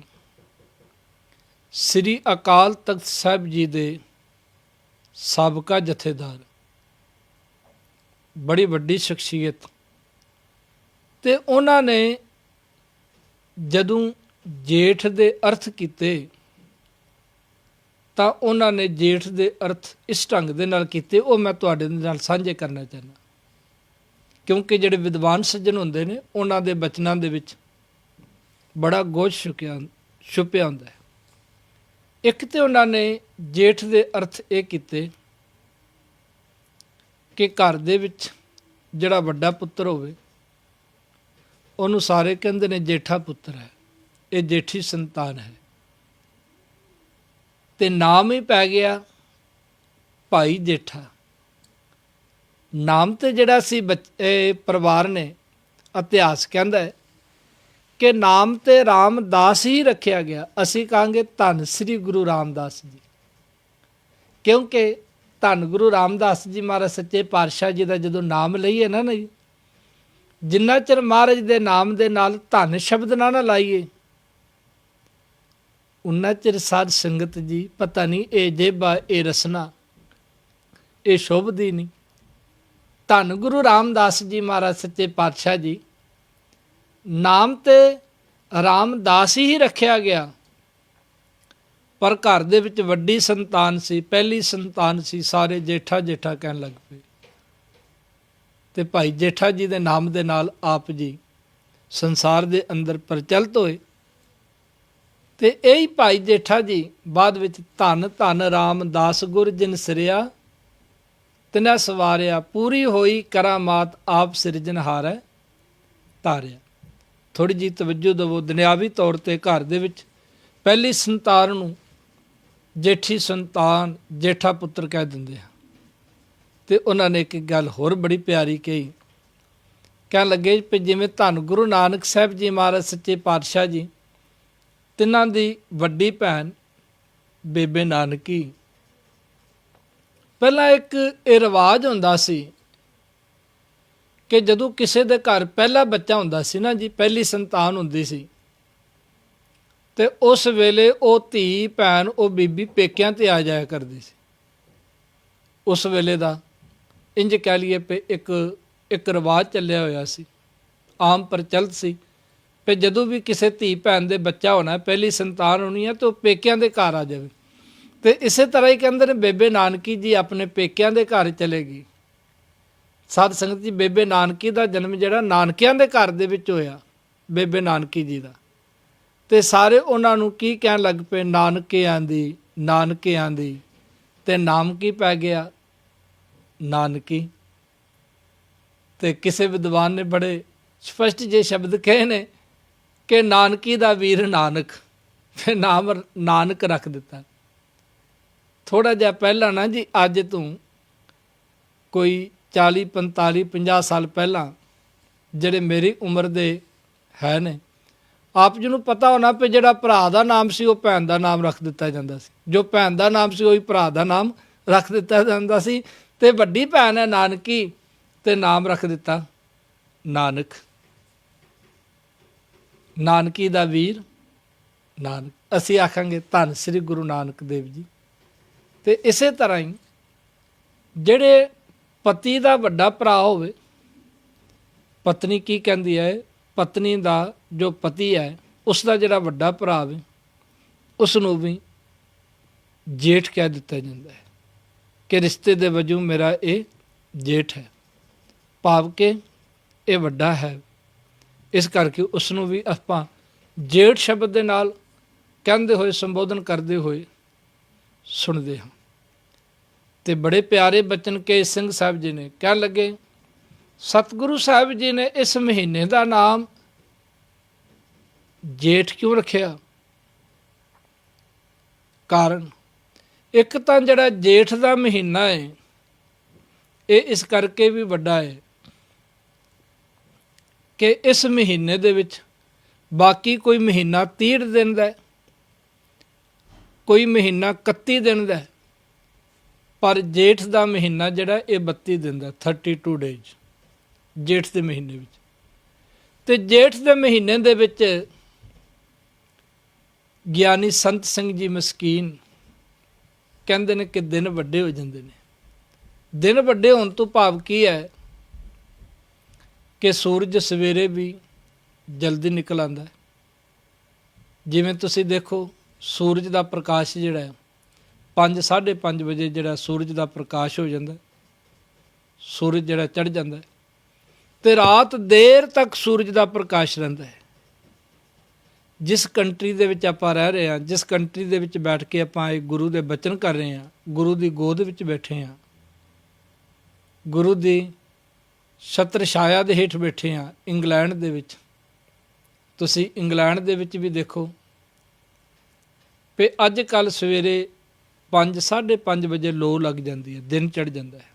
ਸ੍ਰੀ ਅਕਾਲ ਤਖਤ ਸਾਹਿਬ ਜੀ ਦੇ ਸਾਬਕਾ ਜਥੇਦਾਰ, ਬੜੀ ਵੱਡੀ ਸ਼ਖਸੀਅਤ, ਤੇ ਉਹਨਾਂ ਨੇ ਜਦੋਂ ਜੇਠ ਦੇ ਅਰਥ ਕੀਤੇ ਤਾਂ ਉਹਨਾਂ ਨੇ ਜੇਠ ਦੇ ਅਰਥ ਇਸ ਢੰਗ ਦੇ ਨਾਲ ਕੀਤੇ, ਉਹ ਮੈਂ ਤੁਹਾਡੇ ਨਾਲ ਸਾਂਝੇ ਕਰਨਾ ਚਾਹੁੰਦਾ। ਕਿਉਂਕਿ ਜਿਹੜੇ ਵਿਦਵਾਨ ਸੱਜਣ ਹੁੰਦੇ ਨੇ ਉਹਨਾਂ ਦੇ ਬਚਨਾਂ ਦੇ ਵਿੱਚ ਬੜਾ ਗੋਝ ਛੁਪਿਆ ਹੁੰਦਾ ਹੈ। ਇੱਕ ਤੇ ਉਹਨਾਂ ਨੇ ਜੇਠ ਦੇ ਅਰਥ ਇਹ ਕੀਤੇ ਕਿ ਘਰ ਦੇ ਵਿੱਚ ਜਿਹੜਾ ਵੱਡਾ ਪੁੱਤਰ ਹੋਵੇ ਉਹਨੂੰ ਸਾਰੇ ਕਹਿੰਦੇ ਨੇ ਜੇਠਾ ਪੁੱਤਰ ਹੈ, ਇਹ ਜੇਠੀ ਸੰਤਾਨ ਹੈ। ਤੇ ਨਾਮ ਹੀ ਪੈ ਗਿਆ ਭਾਈ ਜੇਠਾ। ਨਾਮ ਤੇ ਜਿਹੜਾ ਸੀ ਪਰਿਵਾਰ ਨੇ, ਇਤਿਹਾਸ ਕਹਿੰਦਾ ਹੈ ਕਿ ਨਾਮ ਤੇ ਰਾਮਦਾਸ ਹੀ ਰੱਖਿਆ ਗਿਆ। ਅਸੀਂ ਕਹਾਂਗੇ ਧੰਨ ਸ੍ਰੀ ਗੁਰੂ ਰਾਮਦਾਸ ਜੀ, ਕਿਉਂਕਿ ਧੰਨ ਗੁਰੂ ਰਾਮਦਾਸ ਜੀ ਮਹਾਰਾਜ ਸੱਚੇ ਪਾਤਸ਼ਾਹ ਜੀ ਦਾ ਜਦੋਂ ਨਾਮ ਲਈਏ ਨਾ ਜਿੰਨਾ ਚਿਰ ਮਹਾਰਾਜ ਦੇ ਨਾਮ ਦੇ ਨਾਲ ਧੰਨ ਸ਼ਬਦ ਨਾ ਲਾਈਏ, ਉਨਾ ਚਿਰ ਸਾਧ ਸੰਗਤ ਜੀ ਪਤਾ ਨਹੀਂ ਇਹ ਜੇਬਾ ਇਹ ਰਸਨਾ ਇਹ ਸ਼ੋਭਦੀ ਨਹੀਂ। ਧੰਨ ਗੁਰੂ ਰਾਮਦਾਸ ਜੀ ਮਹਾਰਾਜ ਸੱਚੇ ਪਾਤਸ਼ਾਹ ਜੀ, ਨਾਮ ਤੇ ਰਾਮਦਾਸ ਹੀ ਰੱਖਿਆ ਗਿਆ, ਪਰ ਘਰ ਦੇ ਵਿੱਚ ਵੱਡੀ ਸੰਤਾਨ ਸੀ, ਪਹਿਲੀ ਸੰਤਾਨ ਸੀ। ਸਾਰੇ ਜੇਠਾ ਜੇਠਾ ਕਹਿਣ ਲੱਗ ਪਏ ਤੇ ਭਾਈ ਜੇਠਾ ਜੀ ਦੇ ਨਾਮ ਦੇ ਨਾਲ ਆਪ ਜੀ ਸੰਸਾਰ ਦੇ ਅੰਦਰ ਪ੍ਰਚਲਿਤ ਹੋਏ। ਤੇ ਇਹੀ ਭਾਈ ਜੇਠਾ ਜੀ ਬਾਅਦ ਵਿੱਚ ਧੰਨ ਧੰਨ ਰਾਮਦਾਸ ਗੁਰ ਜਿਨ ਸਿਰਿਆ ਤਿਨੈ ਸਵਾਰਿਆ, ਪੂਰੀ ਹੋਈ ਕਰਾਮਾਤ ਆਪ ਸਿਰਜਣਹਾਰੈ ਧਾਰਿਆ। ਥੋੜ੍ਹੀ ਜਿਹੀ ਤਵੱਜੋ ਦੇਵੋ। ਦੁਨਿਆਵੀ ਤੌਰ 'ਤੇ ਘਰ ਦੇ ਵਿੱਚ ਪਹਿਲੀ ਸੰਤਾਨ ਨੂੰ ਜੇਠੀ ਸੰਤਾਨ, ਜੇਠਾ ਪੁੱਤਰ ਕਹਿ ਦਿੰਦੇ ਆ। ਤੇ ਉਹਨਾਂ ਨੇ ਇੱਕ ਗੱਲ ਹੋਰ ਬੜੀ ਪਿਆਰੀ ਕਹੀ, ਕਹਿਣ ਲੱਗੇ ਵੀ ਜਿਵੇਂ ਧੰਨ ਗੁਰੂ ਨਾਨਕ ਸਾਹਿਬ ਜੀ ਮਹਾਰਾਜ ਸੱਚੇ ਪਾਤਸ਼ਾਹ ਜੀ, ਤਿੰਨਾਂ ਦੀ ਵੱਡੀ ਭੈਣ ਬੇਬੇ ਨਾਨਕੀ। ਪਹਿਲਾਂ ਇੱਕ ਇਹ ਰਿਵਾਜ ਹੁੰਦਾ ਸੀ ਕਿ ਜਦੋਂ ਕਿਸੇ ਦੇ ਘਰ ਪਹਿਲਾ ਬੱਚਾ ਹੁੰਦਾ ਸੀ ਨਾ ਜੀ, ਪਹਿਲੀ ਸੰਤਾਨ ਹੁੰਦੀ ਸੀ, ਤੇ ਉਸ ਵੇਲੇ ਉਹ ਧੀ ਭੈਣ ਉਹ ਬੀਬੀ ਪੇਕਿਆਂ 'ਤੇ ਆ ਜਾਇਆ ਕਰਦੀ ਸੀ। ਉਸ ਵੇਲੇ ਦਾ ਇੰਜ ਕਹਿ ਲਈਏ ਵੀ ਇੱਕ ਰਿਵਾਜ ਚੱਲਿਆ ਹੋਇਆ ਸੀ, ਆਮ ਪ੍ਰਚਲਿਤ ਸੀ ਵੀ ਜਦੋਂ ਵੀ ਕਿਸੇ ਧੀ ਭੈਣ ਦੇ ਬੱਚਾ ਹੋਣਾ, ਪਹਿਲੀ ਸੰਤਾਨ ਹੋਣੀ ਹੈ, ਤਾਂ ਉਹ ਪੇਕਿਆਂ ਦੇ ਘਰ ਆ ਜਾਵੇ। ਤੇ ਇਸੇ ਤਰ੍ਹਾਂ ਹੀ ਕਹਿੰਦੇ ਨੇ ਬੇਬੇ ਨਾਨਕੀ ਜੀ ਆਪਣੇ ਪੇਕਿਆਂ ਦੇ ਘਰ ਚਲੇ ਗਈ। ਸਾਧ ਸੰਗਤ ਜੀ, ਬੇਬੇ ਨਾਨਕੀ ਦਾ ਜਨਮ ਜਿਹੜਾ ਨਾਨਕਿਆਂ ਦੇ ਘਰ ਦੇ ਵਿੱਚ ਹੋਇਆ, ਬੇਬੇ ਨਾਨਕੀ ਜੀ ਦਾ। ਤੇ ਸਾਰੇ ਉਹਨਾਂ ਨੂੰ ਕੀ ਕਹਿਣ ਲੱਗ ਪਏ, ਨਾਨਕਿਆਂ ਦੀ, ਨਾਨਕਿਆਂ ਦੀ। ਤੇ ਨਾਮ ਕੀ ਪੈ ਗਿਆ, ਨਾਨਕੀ। ਤੇ ਕਿਸੇ ਵਿਦਵਾਨ ਨੇ ਬੜੇ ਸਪਸ਼ਟ ਜਿਹੇ ਸ਼ਬਦ ਕਹੇ ਨੇ ਕਿ ਨਾਨਕੀ ਦਾ ਵੀਰ ਨਾਨਕ, ਤੇ ਨਾਮ ਨਾਨਕ ਰੱਖ ਦਿੱਤਾ। ਥੋੜ੍ਹਾ ਜਿਹਾ ਪਹਿਲਾਂ ਨਾ ਜੀ, ਅੱਜ ਤੋਂ ਕੋਈ 40 45 50 ਸਾਲ ਪਹਿਲਾਂ ਜਿਹੜੇ ਮੇਰੀ ਉਮਰ ਦੇ ਹੈ ਨੇ, ਆਪ ਜੀ ਨੂੰ ਪਤਾ ਹੋਣਾ ਵੀ ਜਿਹੜਾ ਭਰਾ ਦਾ ਨਾਮ ਸੀ ਉਹ ਭੈਣ ਦਾ ਨਾਮ ਰੱਖ ਦਿੱਤਾ ਜਾਂਦਾ ਸੀ, ਜੋ ਭੈਣ ਦਾ ਨਾਮ ਸੀ ਉਹੀ ਭਰਾ ਦਾ ਨਾਮ ਰੱਖ ਦਿੱਤਾ ਜਾਂਦਾ ਸੀ। ਤੇ ਵੱਡੀ ਭੈਣ ਹੈ ਨਾਨਕੀ, ਤੇ ਨਾਮ ਰੱਖ ਦਿੱਤਾ ਨਾਨਕ। ਨਾਨਕੀ ਦਾ ਵੀਰ ਨਾਨਕ। ਅਸੀਂ ਆਖਾਂਗੇ ਧੰਨ ਸ੍ਰੀ ਗੁਰੂ ਨਾਨਕ ਦੇਵ ਜੀ। ਤੇ ਇਸੇ ਤਰ੍ਹਾਂ ਹੀ ਜਿਹੜੇ ਪਤੀ ਦਾ ਵੱਡਾ ਭਰਾ ਹੋਵੇ, ਪਤਨੀ ਕੀ ਕਹਿੰਦੀ ਹੈ, ਪਤਨੀ ਦਾ ਜੋ ਪਤੀ ਹੈ ਉਸ ਦਾ ਜਿਹੜਾ ਵੱਡਾ ਭਰਾ ਹੋਵੇ ਉਸ ਨੂੰ ਵੀ ਜੇਠ ਕਹਿ ਦਿੱਤਾ ਜਾਂਦਾ ਹੈ ਕਿ ਰਿਸ਼ਤੇ ਦੇ ਵਜੋਂ ਮੇਰਾ ਇਹ ਜੇਠ ਹੈ, ਭਾਵ ਕਿ ਇਹ ਵੱਡਾ ਹੈ। ਇਸ ਕਰਕੇ ਉਸ ਨੂੰ ਵੀ ਆਪਾਂ ਜੇਠ ਸ਼ਬਦ ਦੇ ਨਾਲ ਕਹਿੰਦੇ ਹੋਏ, ਸੰਬੋਧਨ ਕਰਦੇ ਹੋਏ ਸੁਣਦੇ ਹਾਂ। ਤੇ ਬੜੇ ਪਿਆਰੇ ਬਚਨ ਕੇਸ ਸਿੰਘ ਸਾਹਿਬ ਜੀ ਨੇ ਕਹਿਣ ਲੱਗੇ ਸਤਿਗੁਰੂ ਸਾਹਿਬ ਜੀ ਨੇ ਇਸ ਮਹੀਨੇ ਦਾ ਨਾਮ ਜੇਠ ਕਿਉਂ ਰੱਖਿਆ? ਕਾਰਨ ਇੱਕ ਤਾਂ ਜਿਹੜਾ ਜੇਠ ਦਾ ਮਹੀਨਾ ਹੈ ਇਹ ਇਸ ਕਰਕੇ ਵੀ ਵੱਡਾ ਹੈ ਕਿ ਇਸ ਮਹੀਨੇ ਦੇ ਵਿੱਚ ਬਾਕੀ ਕੋਈ ਮਹੀਨਾ 30 ਦਿਨ ਦਾ, ਕੋਈ ਮਹੀਨਾ 31 ਦਿਨ ਦਾ, ਪਰ ਜੇਠ ਦਾ ਮਹੀਨਾ ਜਿਹੜਾ ਇਹ 32 ਦਿਨ ਦਾ, 32 ਡੇਜ਼ ਜੇਠ ਦੇ ਮਹੀਨੇ ਵਿੱਚ। ਤੇ ਜੇਠ ਦੇ ਮਹੀਨੇ ਦੇ ਵਿੱਚ ਗਿਆਨੀ ਸੰਤ ਸਿੰਘ ਜੀ ਮਸਕੀਨ ਕਹਿੰਦੇ ਨੇ ਕਿ ਦਿਨ ਵੱਡੇ ਹੋ ਜਾਂਦੇ ਨੇ। ਦਿਨ ਵੱਡੇ ਹੋਣ ਤੋਂ ਭਾਵ ਕੀ ਹੈ ਕਿ ਸੂਰਜ ਸਵੇਰੇ ਵੀ ਜਲਦੀ ਨਿਕਲ ਆਉਂਦਾ। ਜਿਵੇਂ ਤੁਸੀਂ ਦੇਖੋ ਸੂਰਜ ਦਾ ਪ੍ਰਕਾਸ਼ ਜਿਹੜਾ ਹੈ 5, 5:30 ਵਜੇ ਜਿਹੜਾ ਸੂਰਜ ਦਾ ਪ੍ਰਕਾਸ਼ ਹੋ ਜਾਂਦਾ, ਸੂਰਜ ਜਿਹੜਾ ਚੜ੍ਹ ਜਾਂਦਾ ਤੇ ਰਾਤ ਦੇਰ ਤੱਕ ਸੂਰਜ ਦਾ ਪ੍ਰਕਾਸ਼ ਰਹਿੰਦਾ ਹੈ। ਜਿਸ ਕੰਟਰੀ ਦੇ ਵਿੱਚ ਆਪਾਂ ਰਹਿ ਰਹੇ ਹਾਂ, ਜਿਸ ਕੰਟਰੀ ਦੇ ਵਿੱਚ ਬੈਠ ਕੇ ਆਪਾਂ ਇਹ ਗੁਰੂ ਦੇ ਬਚਨ ਕਰ ਰਹੇ ਹਾਂ, ਗੁਰੂ ਦੀ ਗੋਦ ਵਿੱਚ ਬੈਠੇ ਹਾਂ, ਗੁਰੂ ਦੀ ਛਤਰ ਛਾਇਆ ਦੇ ਹੇਠ ਬੈਠੇ ਹਾਂ, ਇੰਗਲੈਂਡ ਦੇ ਵਿੱਚ। ਤੁਸੀਂ ਇੰਗਲੈਂਡ ਦੇ ਵਿੱਚ ਵੀ ਦੇਖੋ ਵੀ ਅੱਜ ਕੱਲ੍ਹ ਸਵੇਰੇ 5, 5:30 ਵਜੇ ਲੋ ਲੱਗ ਜਾਂਦੀ ਹੈ, ਦਿਨ ਚੜ੍ਹ ਜਾਂਦਾ ਹੈ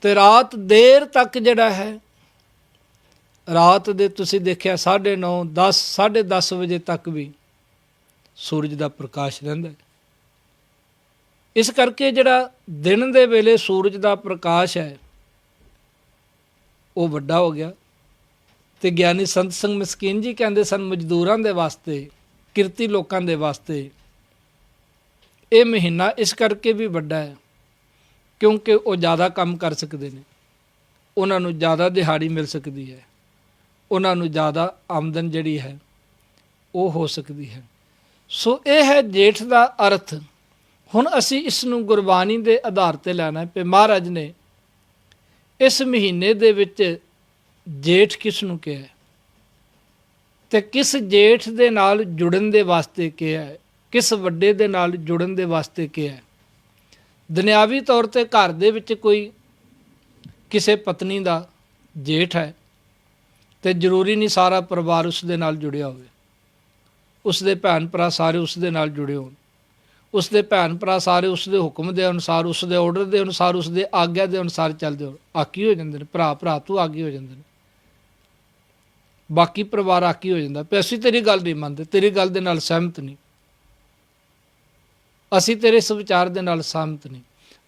ਤੇ ਰਾਤ ਦੇਰ ਤੱਕ ਜਿਹੜਾ ਹੈ, ਰਾਤ ਦੇ ਤੁਸੀਂ ਦੇਖਿਆ 9:30, 10, 10:30 ਵਜੇ ਤੱਕ ਵੀ ਸੂਰਜ ਦਾ ਪ੍ਰਕਾਸ਼ ਰਹਿੰਦਾ ਹੈ। ਇਸ ਕਰਕੇ ਜਿਹੜਾ ਦਿਨ ਦੇ ਵੇਲੇ ਸੂਰਜ ਦਾ ਪ੍ਰਕਾਸ਼ ਹੈ ਉਹ ਵੱਡਾ ਹੋ ਗਿਆ। ਤੇ ਗਿਆਨੀ ਸੰਤ ਸਿੰਘ ਮਸਕੀਨ ਜੀ ਕਹਿੰਦੇ ਸਨ ਮਜ਼ਦੂਰਾਂ ਦੇ ਵਾਸਤੇ, ਕਿਰਤੀ ਲੋਕਾਂ ਦੇ ਵਾਸਤੇ ਇਹ ਮਹੀਨਾ ਇਸ ਕਰਕੇ ਵੀ ਵੱਡਾ ਹੈ ਕਿਉਂਕਿ ਉਹ ਜ਼ਿਆਦਾ ਕੰਮ ਕਰ ਸਕਦੇ ਨੇ, ਉਹਨਾਂ ਨੂੰ ਜ਼ਿਆਦਾ ਦਿਹਾੜੀ ਮਿਲ ਸਕਦੀ ਹੈ, ਉਹਨਾਂ ਨੂੰ ਜ਼ਿਆਦਾ ਆਮਦਨ ਜਿਹੜੀ ਹੈ ਉਹ ਹੋ ਸਕਦੀ ਹੈ। ਸੋ ਇਹ ਹੈ ਜੇਠ ਦਾ ਅਰਥ। ਹੁਣ ਅਸੀਂ ਇਸ ਨੂੰ ਗੁਰਬਾਣੀ ਦੇ ਆਧਾਰ 'ਤੇ ਲੈਣਾ ਹੈ ਕਿ ਮਹਾਰਾਜ ਨੇ ਇਸ ਮਹੀਨੇ ਦੇ ਵਿੱਚ ਜੇਠ ਕਿਸ ਨੂੰ ਕਿਹਾ ਹੈ ਤੇ ਕਿਸ ਜੇਠ ਦੇ ਨਾਲ ਜੁੜਨ ਦੇ ਵਾਸਤੇ ਕਿਹਾ ਹੈ, ਕਿਸ ਵੱਡੇ ਦੇ ਨਾਲ ਜੁੜਨ ਦੇ ਵਾਸਤੇ ਕਿਹਾ ਹੈ। ਦੁਨਿਆਵੀ ਤੌਰ 'ਤੇ ਘਰ ਦੇ ਵਿੱਚ ਕੋਈ ਕਿਸੇ ਪਤਨੀ ਦਾ ਜੇਠ ਹੈ ਤੇ ਜ਼ਰੂਰੀ ਨਹੀਂ ਸਾਰਾ ਪਰਿਵਾਰ ਉਸ ਦੇ ਨਾਲ ਜੁੜਿਆ ਹੋਵੇ, ਉਸ ਦੇ ਭੈਣ ਭਰਾ ਸਾਰੇ ਉਸ ਦੇ ਨਾਲ ਜੁੜੇ ਹੋਣ, ਉਸ ਦੇ ਭੈਣ ਭਰਾ ਸਾਰੇ ਉਸ ਦੇ ਹੁਕਮ ਦੇ ਅਨੁਸਾਰ, ਉਸ ਦੇ ਆਰਡਰ ਦੇ ਅਨੁਸਾਰ, ਉਸ ਦੇ ਆਗਿਆ ਦੇ ਅਨੁਸਾਰ ਚੱਲਦੇ ਹੋਣ। ਆਕੀ ਹੋ ਜਾਂਦੇ ਨੇ, ਭਰਾ ਭਰਾ ਤੋਂ ਆਗੀ ਹੋ ਜਾਂਦੇ ਨੇ, ਬਾਕੀ ਪਰਿਵਾਰ ਆਕੀ ਹੋ ਜਾਂਦਾ ਵੀ ਅਸੀਂ ਤੇਰੀ ਗੱਲ ਨਹੀਂ ਮੰਨਦੇ, ਤੇਰੀ ਗੱਲ ਦੇ ਨਾਲ ਸਹਿਮਤ ਨਹੀਂ, ਅਸੀਂ ਤੇਰੇ ਇਸ ਵਿਚਾਰ ਦੇ ਨਾਲ ਸਹਿਮਤ ਨਹੀਂ।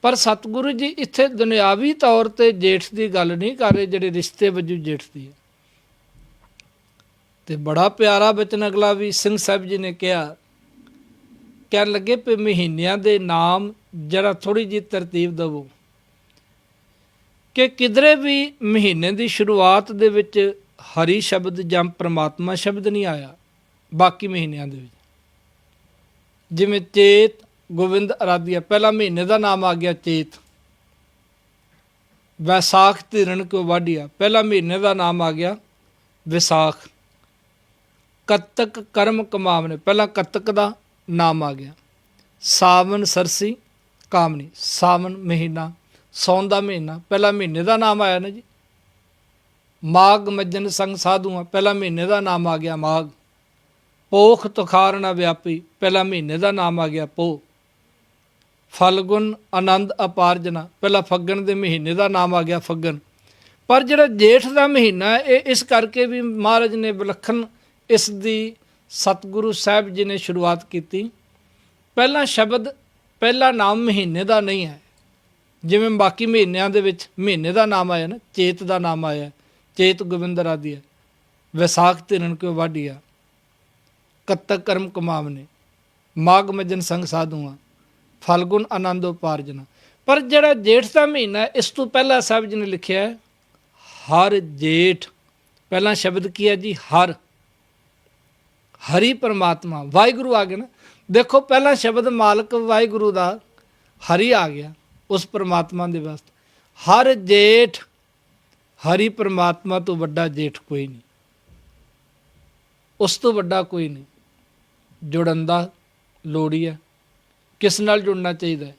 ਪਰ ਸਤਿਗੁਰੂ ਜੀ ਇੱਥੇ ਦੁਨਿਆਵੀ ਤੌਰ 'ਤੇ ਜੇਠ ਦੀ ਗੱਲ ਨਹੀਂ ਕਰ ਰਹੇ, ਜਿਹੜੇ ਰਿਸ਼ਤੇ ਵਜੋਂ ਜੇਠ ਦੀ ਹੈ। ਤੇ ਬੜਾ ਪਿਆਰਾ ਬਚਨ ਅਗਲਾ ਵੀ ਸਿੰਘ ਸਾਹਿਬ ਜੀ ਨੇ ਕਿਹਾ, ਕਹਿਣ ਲੱਗੇ ਵੀ ਮਹੀਨਿਆਂ ਦੇ ਨਾਮ ਜਰਾ ਥੋੜ੍ਹੀ ਜਿਹੀ ਤਰਤੀਬ ਦੇਵੋ ਕਿ ਕਿਧਰੇ ਵੀ ਮਹੀਨੇ ਦੀ ਸ਼ੁਰੂਆਤ ਦੇ ਵਿੱਚ ਹਰੀ ਸ਼ਬਦ ਜਾਂ ਪ੍ਰਮਾਤਮਾ ਸ਼ਬਦ ਨਹੀਂ ਆਇਆ। ਬਾਕੀ ਮਹੀਨਿਆਂ ਦੇ ਵਿੱਚ ਜਿਵੇਂ ਚੇਤ, ਗੋਬਿੰਦ, ਅਰਾਧਿਆ, ਪਹਿਲਾ ਮਹੀਨੇ ਦਾ ਨਾਮ ਆ ਗਿਆ ਚੇਤ। ਵੈਸਾਖ ਧਿਰਣ ਕੋ ਵਾਢੀਆ, ਪਹਿਲਾ ਮਹੀਨੇ ਦਾ ਨਾਮ ਆ ਗਿਆ ਵਿਸਾਖ। ਕੱਤਕ ਕਰਮ ਕਮਾਵਨੇ, ਪਹਿਲਾਂ ਕੱਤਕ ਦਾ ਨਾਮ ਆ ਗਿਆ। ਸਾਵਨ ਸਰਸੀ ਕਾਮਨੀ, ਸਾਵਨ ਮਹੀਨਾ, ਸੌਣ ਦਾ ਮਹੀਨਾ, ਪਹਿਲਾ ਮਹੀਨੇ ਦਾ ਨਾਮ ਆਇਆ ਨਾ ਜੀ। ਮਾਘ ਮੱਜਨ ਸੰਗ ਸਾਧੂਆਂ, ਪਹਿਲਾ ਮਹੀਨੇ ਦਾ ਨਾਮ ਆ ਗਿਆ ਮਾਘ। ਪੋਖ ਤੁਖਾਰ ਨਾ ਵਿਆਪੀ, ਪਹਿਲਾ ਮਹੀਨੇ ਦਾ ਨਾਮ ਆ ਗਿਆ ਪੋਹ। ਫਲਗੁਨ ਆਨੰਦ ਅਪਾਰਜਨਾ, ਪਹਿਲਾ ਫੱਗਣ ਦੇ ਮਹੀਨੇ ਦਾ ਨਾਮ ਆ ਗਿਆ ਫੱਗਣ। ਪਰ ਜਿਹੜਾ ਜੇਠ ਦਾ ਮਹੀਨਾ ਇਹ ਇਸ ਕਰਕੇ ਵੀ ਮਹਾਰਾਜ ਨੇ ਵਿਲੱਖਣ ਇਸ ਦੀ ਸਤਿਗੁਰੂ ਸਾਹਿਬ ਜੀ ਨੇ ਸ਼ੁਰੂਆਤ ਕੀਤੀ। ਪਹਿਲਾ ਸ਼ਬਦ, ਪਹਿਲਾ ਨਾਮ ਮਹੀਨੇ ਦਾ ਨਹੀਂ ਹੈ। ਜਿਵੇਂ ਬਾਕੀ ਮਹੀਨਿਆਂ ਦੇ ਵਿੱਚ ਮਹੀਨੇ ਦਾ ਨਾਮ ਆਇਆ ਨਾ, ਚੇਤ ਦਾ ਨਾਮ ਆਇਆ, ਚੇਤ ਗੋਬਿੰਦ ਅਰਾਧਿਆ, ਵਿਸਾਖ ਧਿਰਣ ਕਿਉ ਵਾਢੀਆ, ਕੱਤਕ ਕਰਮ ਕਮਾਵਨੇ, ਮਾਘ ਮੱਜਨ ਸੰਗ ਸਾਧੂਆਂ, ਫਲਗੁਨ ਆਨੰਦ ਉਪਾਰਜਨਾ। ਪਰ ਜਿਹੜਾ ਜੇਠ ਦਾ ਮਹੀਨਾ ਇਸ ਤੋਂ ਪਹਿਲਾਂ ਸਾਹਿਬ ਜੀ ਨੇ ਲਿਖਿਆ ਹੈ ਹਰ ਜੇਠ। ਪਹਿਲਾ ਸ਼ਬਦ ਕੀ ਹੈ ਜੀ? ਹਰ, ਹਰੀ ਪਰਮਾਤਮਾ, ਵਾਹਿਗੁਰੂ ਆ ਗਿਆ ਨਾ। ਦੇਖੋ ਪਹਿਲਾ ਸ਼ਬਦ ਮਾਲਕ ਵਾਹਿਗੁਰੂ ਦਾ ਹਰੀ ਆ ਗਿਆ, ਉਸ ਪਰਮਾਤਮਾ ਦੇ ਵਾਸਤੇ। ਹਰ ਜੇਠ, ਹਰੀ ਪਰਮਾਤਮਾ ਤੋਂ ਵੱਡਾ ਜੇਠ ਕੋਈ ਨਹੀਂ, ਉਸ ਤੋਂ ਵੱਡਾ ਕੋਈ ਨਹੀਂ। ਜੁੜਨ ਦਾ ਲੋੜੀ ਹੈ। ਕਿਸ ਨਾਲ ਜੁੜਨਾ ਚਾਹੀਦਾ ਹੈ?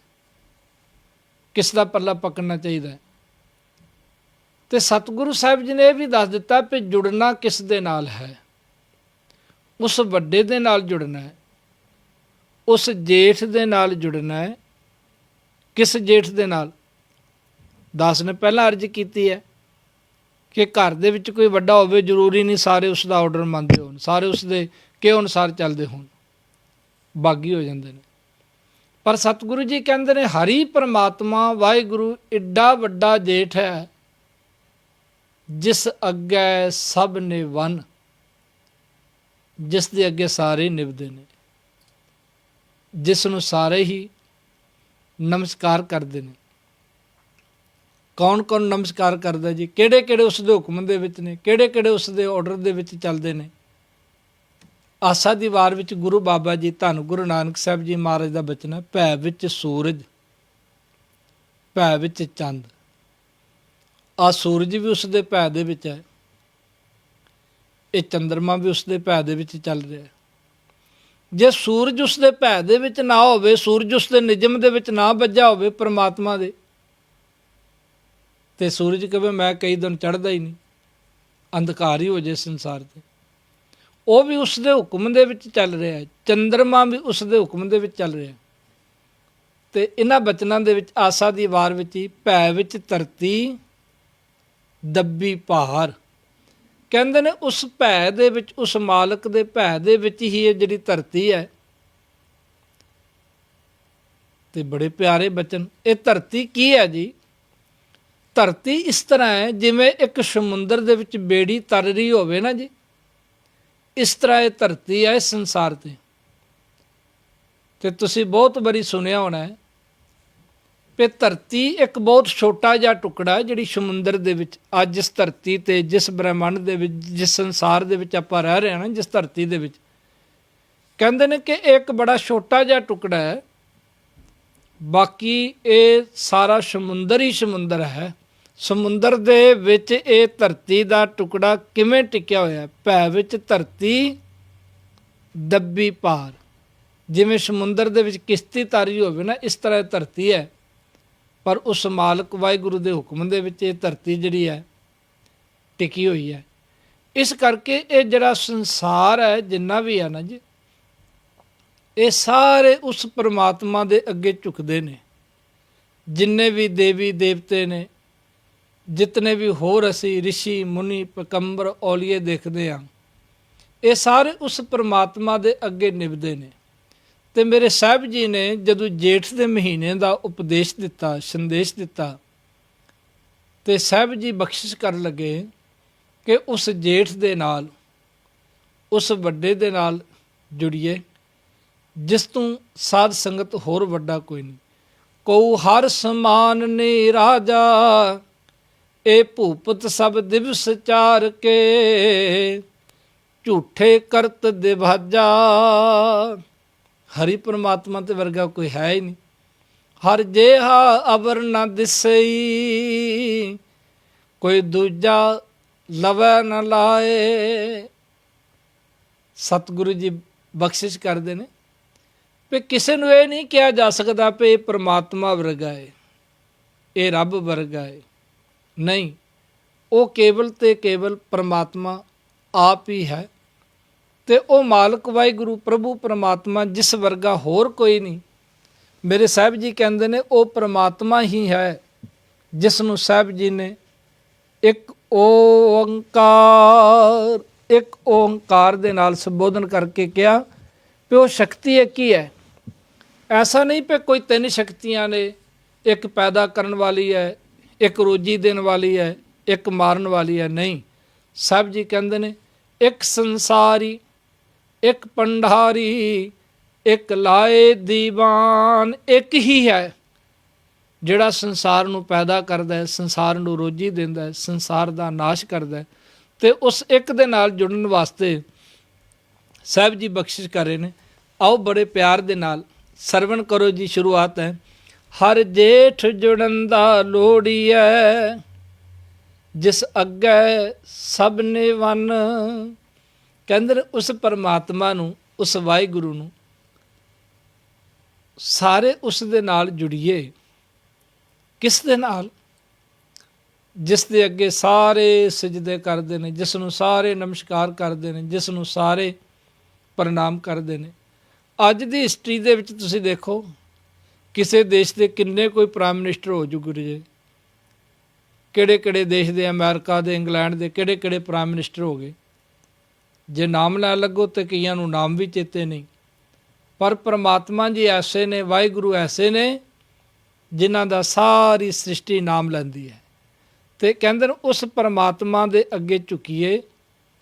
ਕਿਸ ਦਾ ਪੱਲਾ ਪਕੜਨਾ ਚਾਹੀਦਾ ਹੈ? ਤੇ ਸਤਿਗੁਰੂ ਸਾਹਿਬ ਜੀ ਨੇ ਇਹ ਵੀ ਦੱਸ ਦਿੱਤਾ ਕਿ ਜੁੜਨਾ ਕਿਸ ਦੇ ਨਾਲ ਹੈ। ਉਸ ਵੱਡੇ ਦੇ ਨਾਲ ਜੁੜਨਾ ਹੈ, ਉਸ ਜੇਠ ਦੇ ਨਾਲ ਜੁੜਨਾ ਹੈ। ਕਿਸ ਜੇਠ ਦੇ ਨਾਲ? ਦਾਸ ਨੇ ਪਹਿਲਾਂ ਅਰਜ਼ ਕੀਤੀ ਹੈ ਕਿ ਘਰ ਦੇ ਵਿੱਚ ਕੋਈ ਵੱਡਾ ਹੋਵੇ, ਜ਼ਰੂਰੀ ਨਹੀਂ ਸਾਰੇ ਉਸ ਦਾ ਆਰਡਰ ਮੰਨਦੇ ਹੋਣ, ਸਾਰੇ ਉਸ ਦੇ ਕਿਉਂ ਅਨੁਸਾਰ ਚੱਲਦੇ ਹੋਣ, ਬਾਗੀ ਹੋ ਜਾਂਦੇ ਨੇ। ਪਰ ਸਤਿਗੁਰੂ ਜੀ ਕਹਿੰਦੇ ਨੇ ਹਰੀ ਪਰਮਾਤਮਾ ਵਾਹਿਗੁਰੂ ਏਡਾ ਵੱਡਾ ਜੇਠ ਹੈ, ਜਿਸ ਅੱਗੇ ਸਭ ਨੇ ਵੰਨ, ਜਿਸ ਦੇ ਅੱਗੇ ਸਾਰੇ ਨਿਭਦੇ ਨੇ, ਜਿਸ ਨੂੰ ਸਾਰੇ ਹੀ ਨਮਸਕਾਰ ਕਰਦੇ ਨੇ। ਕੌਣ ਕੌਣ ਨਮਸਕਾਰ ਕਰਦਾ ਜੀ? ਕਿਹੜੇ ਕਿਹੜੇ ਉਸ ਦੇ ਹੁਕਮ ਦੇ ਵਿੱਚ ਨੇ, ਕਿਹੜੇ ਕਿਹੜੇ ਉਸ ਦੇ ਆਰਡਰ ਦੇ ਵਿੱਚ ਚੱਲਦੇ ਨੇ। ਆਸਾ ਦੀ ਵਾਰ ਵਿੱਚ ਗੁਰੂ ਬਾਬਾ ਜੀ ਧੰਨ ਗੁਰੂ ਨਾਨਕ ਸਾਹਿਬ ਜੀ ਮਹਾਰਾਜ ਦਾ ਬਚਨ ਹੈ, ਭੈ ਵਿੱਚ ਸੂਰਜ, ਭੈ ਵਿੱਚ ਚੰਦ। ਆ ਸੂਰਜ ਵੀ ਉਸ ਦੇ ਭੈ ਦੇ ਵਿੱਚ ਹੈ, ਇਹ ਚੰਦਰਮਾ ਵੀ ਉਸ ਦੇ ਭੈ ਦੇ ਵਿੱਚ ਚੱਲ ਰਿਹਾ। ਜੇ ਸੂਰਜ ਉਸ ਦੇ ਭੈ ਦੇ ਵਿੱਚ ਨਾ ਹੋਵੇ, ਸੂਰਜ ਉਸ ਦੇ ਨਿਯਮ ਦੇ ਵਿੱਚ ਨਾ ਵੱਜਾ ਹੋਵੇ ਪਰਮਾਤਮਾ ਦੇ, ਤੇ ਸੂਰਜ ਕਹੇ ਮੈਂ ਕਈ ਦਿਨ ਚੜ੍ਹਦਾ ਹੀ ਨਹੀਂ, ਅੰਧਕਾਰ ਹੀ ਹੋ ਜਾਏ ਸੰਸਾਰ 'ਤੇ, ਉਹ ਵੀ ਉਸ ਦੇ ਹੁਕਮ ਦੇ ਵਿੱਚ ਚੱਲ ਰਿਹਾ ਹੈ। ਚੰਦਰਮਾ ਵੀ ਉਸ ਦੇ ਹੁਕਮ ਦੇ ਵਿੱਚ ਚੱਲ ਰਿਹਾ। ਤੇ ਇਹਨਾਂ ਬਚਨਾਂ ਦੇ ਵਿੱਚ ਆਸਾ ਦੀ ਵਾਰ ਵਿੱਚ ਹੀ ਭੈ ਵਿੱਚ ਧਰਤੀ ਦੱਬੀ ਭਾਰ, ਕਹਿੰਦੇ ਨੇ ਉਸ ਭੈ ਦੇ ਵਿੱਚ, ਉਸ ਮਾਲਕ ਦੇ ਭੈ ਦੇ ਵਿੱਚ ਹੀ ਇਹ ਜਿਹੜੀ ਧਰਤੀ ਹੈ। ਤੇ ਬੜੇ ਪਿਆਰੇ ਬਚਨ। ਇਹ ਧਰਤੀ ਕੀ ਹੈ ਜੀ? ਧਰਤੀ ਇਸ ਤਰ੍ਹਾਂ ਹੈ ਜਿਵੇਂ ਇੱਕ ਸਮੁੰਦਰ ਦੇ ਵਿੱਚ ਬੇੜੀ ਤਰ ਰਹੀ ਹੋਵੇ ਨਾ ਜੀ, ਇਸ ਤਰ੍ਹਾਂ ਇਹ ਧਰਤੀ ਹੈ ਇਸ ਸੰਸਾਰ 'ਤੇ। ਤੇ ਤੁਸੀਂ ਬਹੁਤ ਵਾਰੀ ਸੁਣਿਆ ਹੋਣਾ ਹੈ ਕਿ ਧਰਤੀ ਇੱਕ ਬਹੁਤ ਛੋਟਾ ਜਿਹਾ ਟੁਕੜਾ ਹੈ ਜਿਹੜੀ ਸਮੁੰਦਰ ਦੇ ਵਿੱਚ, ਅੱਜ ਇਸ ਧਰਤੀ 'ਤੇ, ਜਿਸ ਬ੍ਰਹਿਮੰਡ ਦੇ ਵਿੱਚ, ਜਿਸ ਸੰਸਾਰ ਦੇ ਵਿੱਚ ਆਪਾਂ ਰਹਿ ਰਹੇ ਹਾਂ ਨਾ, ਜਿਸ ਧਰਤੀ ਦੇ ਵਿੱਚ, ਕਹਿੰਦੇ ਨੇ ਕਿ ਇਹ ਇੱਕ ਬੜਾ ਛੋਟਾ ਜਿਹਾ ਟੁਕੜਾ ਹੈ, ਬਾਕੀ ਇਹ ਸਾਰਾ ਸਮੁੰਦਰ ਹੀ ਸਮੁੰਦਰ ਹੈ। ਸਮੁੰਦਰ ਦੇ ਵਿੱਚ ਇਹ ਧਰਤੀ ਦਾ ਟੁਕੜਾ ਕਿਵੇਂ ਟਿਕਿਆ ਹੋਇਆ? ਭੈ ਵਿੱਚ ਧਰਤੀ ਦੱਬੀ ਭਾਰ, ਜਿਵੇਂ ਸਮੁੰਦਰ ਦੇ ਵਿੱਚ ਕਿਸ਼ਤੀ ਤਾਰੀ ਹੋਵੇ ਨਾ, ਇਸ ਤਰ੍ਹਾਂ ਇਹ ਧਰਤੀ ਹੈ। ਪਰ ਉਸ ਮਾਲਕ ਵਾਹਿਗੁਰੂ ਦੇ ਹੁਕਮ ਦੇ ਵਿੱਚ ਇਹ ਧਰਤੀ ਜਿਹੜੀ ਹੈ ਟਿਕੀ ਹੋਈ ਹੈ। ਇਸ ਕਰਕੇ ਇਹ ਜਿਹੜਾ ਸੰਸਾਰ ਹੈ ਜਿੰਨਾ ਵੀ ਹੈ ਨਾ ਜੀ, ਇਹ ਸਾਰੇ ਉਸ ਪਰਮਾਤਮਾ ਦੇ ਅੱਗੇ ਝੁਕਦੇ ਨੇ। ਜਿੰਨੇ ਵੀ ਦੇਵੀ ਦੇਵਤੇ ਨੇ, ਜਿਤਨੇ ਵੀ ਹੋਰ ਅਸੀਂ ਰਿਸ਼ੀ ਮੁਨੀ ਪੈਗੰਬਰ ਔਲੀਏ ਦੇਖਦੇ ਹਾਂ, ਇਹ ਸਾਰੇ ਉਸ ਪਰਮਾਤਮਾ ਦੇ ਅੱਗੇ ਨਿਭਦੇ ਨੇ। ਤੇ ਮੇਰੇ ਸਾਹਿਬ ਜੀ ਨੇ ਜਦੋਂ ਜੇਠ ਦੇ ਮਹੀਨੇ ਦਾ ਉਪਦੇਸ਼ ਦਿੱਤਾ, ਸੰਦੇਸ਼ ਦਿੱਤਾ, ਤੇ ਸਾਹਿਬ ਜੀ ਬਖਸ਼ਿਸ਼ ਕਰਨ ਲੱਗੇ ਕਿ ਉਸ ਜੇਠ ਦੇ ਨਾਲ, ਉਸ ਵੱਡੇ ਦੇ ਨਾਲ ਜੁੜੀਏ, ਜਿਸ ਤੋਂ ਸਾਧ ਸੰਗਤ ਹੋਰ ਵੱਡਾ ਕੋਈ ਨਹੀਂ। ਕਉ ਹਰ ਸਮਾਨ ਨੇ ਰਾਜਾ, ਇਹ ਭੂਪਤ ਸਭ ਦਿਵਸ ਚਾਰ ਕੇ, ਝੂਠੇ ਕਰਤ ਦਿਵਾਜਾ। ਹਰੀ ਪਰਮਾਤਮਾ ਤੇ ਵਰਗਾ ਕੋਈ ਹੈ ਹੀ ਨਹੀਂ। ਹਰ ਜਿਹਾ ਅਵਰ ਨਾ ਦਿਸਈ, ਕੋਈ ਦੂਜਾ ਲਵੈ ਨਾ ਲਾਏ। ਸਤਿਗੁਰੂ ਜੀ ਬਖਸ਼ਿਸ਼ ਕਰਦੇ ਨੇ ਵੀ ਕਿਸੇ ਨੂੰ ਇਹ ਨਹੀਂ ਕਿਹਾ ਜਾ ਸਕਦਾ ਵੀ ਇਹ ਪਰਮਾਤਮਾ ਵਰਗਾ ਹੈ, ਇਹ ਰੱਬ ਵਰਗਾ ਹੈ। ਨਹੀਂ, ਉਹ ਕੇਵਲ ਤੇ ਕੇਵਲ ਪਰਮਾਤਮਾ ਆਪ ਹੀ ਹੈ। ਤੇ ਉਹ ਮਾਲਕ ਵਾਹਿਗੁਰੂ ਪ੍ਰਭੂ ਪਰਮਾਤਮਾ ਜਿਸ ਵਰਗਾ ਹੋਰ ਕੋਈ ਨਹੀਂ। ਮੇਰੇ ਸਾਹਿਬ ਜੀ ਕਹਿੰਦੇ ਨੇ ਉਹ ਪਰਮਾਤਮਾ ਹੀ ਹੈ ਜਿਸ ਨੂੰ ਸਾਹਿਬ ਜੀ ਨੇ ਇੱਕ ਓੰਕਾਰ ਦੇ ਨਾਲ ਸੰਬੋਧਨ ਕਰਕੇ ਕਿਹਾ ਕਿ ਉਹ ਸ਼ਕਤੀ ਇੱਕ ਹੀ ਹੈ। ਐਸਾ ਨਹੀਂ ਕਿ ਕੋਈ ਤਿੰਨ ਸ਼ਕਤੀਆਂ ਨੇ, ਇੱਕ ਪੈਦਾ ਕਰਨ ਵਾਲੀ ਹੈ, ਇੱਕ ਰੋਜੀ ਦੇਣ ਵਾਲੀ ਹੈ, ਇੱਕ ਮਾਰਨ ਵਾਲੀ ਹੈ। ਨਹੀਂ, ਸਾਹਿਬ ਜੀ ਕਹਿੰਦੇ ਨੇ ਇੱਕ ਸੰਸਾਰੀ, ਇੱਕ ਪੰਡਾਰੀ, ਇੱਕ ਲਾਏ ਦੀਵਾਨ, ਇੱਕ ਹੀ ਹੈ ਜਿਹੜਾ ਸੰਸਾਰ ਨੂੰ ਪੈਦਾ ਕਰਦਾ ਹੈ, ਸੰਸਾਰ ਨੂੰ ਰੋਜੀ ਦਿੰਦਾ ਹੈ, ਸੰਸਾਰ ਦਾ ਨਾਸ਼ ਕਰਦਾ ਹੈ। ਤੇ ਉਸ ਇੱਕ ਦੇ ਨਾਲ ਜੁੜਨ ਵਾਸਤੇ ਸਾਹਿਬ ਜੀ ਬਖਸ਼ਿਸ਼ ਕਰ ਰਹੇ ਨੇ। ਆਓ ਬੜੇ ਪਿਆਰ ਦੇ ਨਾਲ ਸਰਵਣ ਕਰੋ ਜੀ। ਸ਼ੁਰੂਆਤ ਹੈ। ਹਰ ਜੇਠ ਜੁੜਨ ਦਾ ਲੋੜੀਐ, ਜਿਸ ਅੱਗੇ ਸਭ ਨੇ ਵੰਨ। ਕਹਿੰਦੇ ਉਸ ਪਰਮਾਤਮਾ ਨੂੰ, ਉਸ ਵਾਹਿਗੁਰੂ ਨੂੰ ਸਾਰੇ ਉਸ ਦੇ ਨਾਲ ਜੁੜੀਏ। ਕਿਸ ਦੇ ਨਾਲ? ਜਿਸ ਦੇ ਅੱਗੇ ਸਾਰੇ ਸਜਦੇ ਕਰਦੇ ਨੇ, ਜਿਸ ਨੂੰ ਸਾਰੇ ਨਮਸਕਾਰ ਕਰਦੇ ਨੇ, ਜਿਸ ਨੂੰ ਸਾਰੇ ਪ੍ਰਣਾਮ ਕਰਦੇ ਨੇ। ਅੱਜ ਦੀ ਹਿਸਟਰੀ ਦੇ ਵਿੱਚ ਤੁਸੀਂ ਦੇਖੋ, ਕਿਸੇ ਦੇਸ਼ ਦੇ ਕਿੰਨੇ ਕੋਈ ਪ੍ਰਾਈਮ ਮਿਨਿਸਟਰ ਹੋ ਗੁਜ਼ਰੇ, ਕਿਹੜੇ ਕਿਹੜੇ ਦੇਸ਼ ਦੇ, ਅਮਰੀਕਾ ਦੇ, ਇੰਗਲੈਂਡ ਦੇ ਕਿਹੜੇ ਕਿਹੜੇ ਪ੍ਰਾਈਮ ਮਿਨਿਸਟਰ ਹੋ ਗਏ। ਜੇ ਨਾਮ ਲੈ ਲੱਗੋ ਤਾਂ ਕਈਆਂ ਨੂੰ ਨਾਮ ਵੀ ਚੇਤੇ ਨਹੀਂ। ਪਰ ਪਰਮਾਤਮਾ ਜੀ ਐਸੇ ਨੇ, ਵਾਹਿਗੁਰੂ ਐਸੇ ਨੇ ਜਿਨ੍ਹਾਂ ਦਾ ਸਾਰੀ ਸ੍ਰਿਸ਼ਟੀ ਨਾਮ ਲੈਂਦੀ ਹੈ। ਅਤੇ ਕਹਿੰਦੇ ਨੇ ਉਸ ਪਰਮਾਤਮਾ ਦੇ ਅੱਗੇ ਝੁਕੀਏ,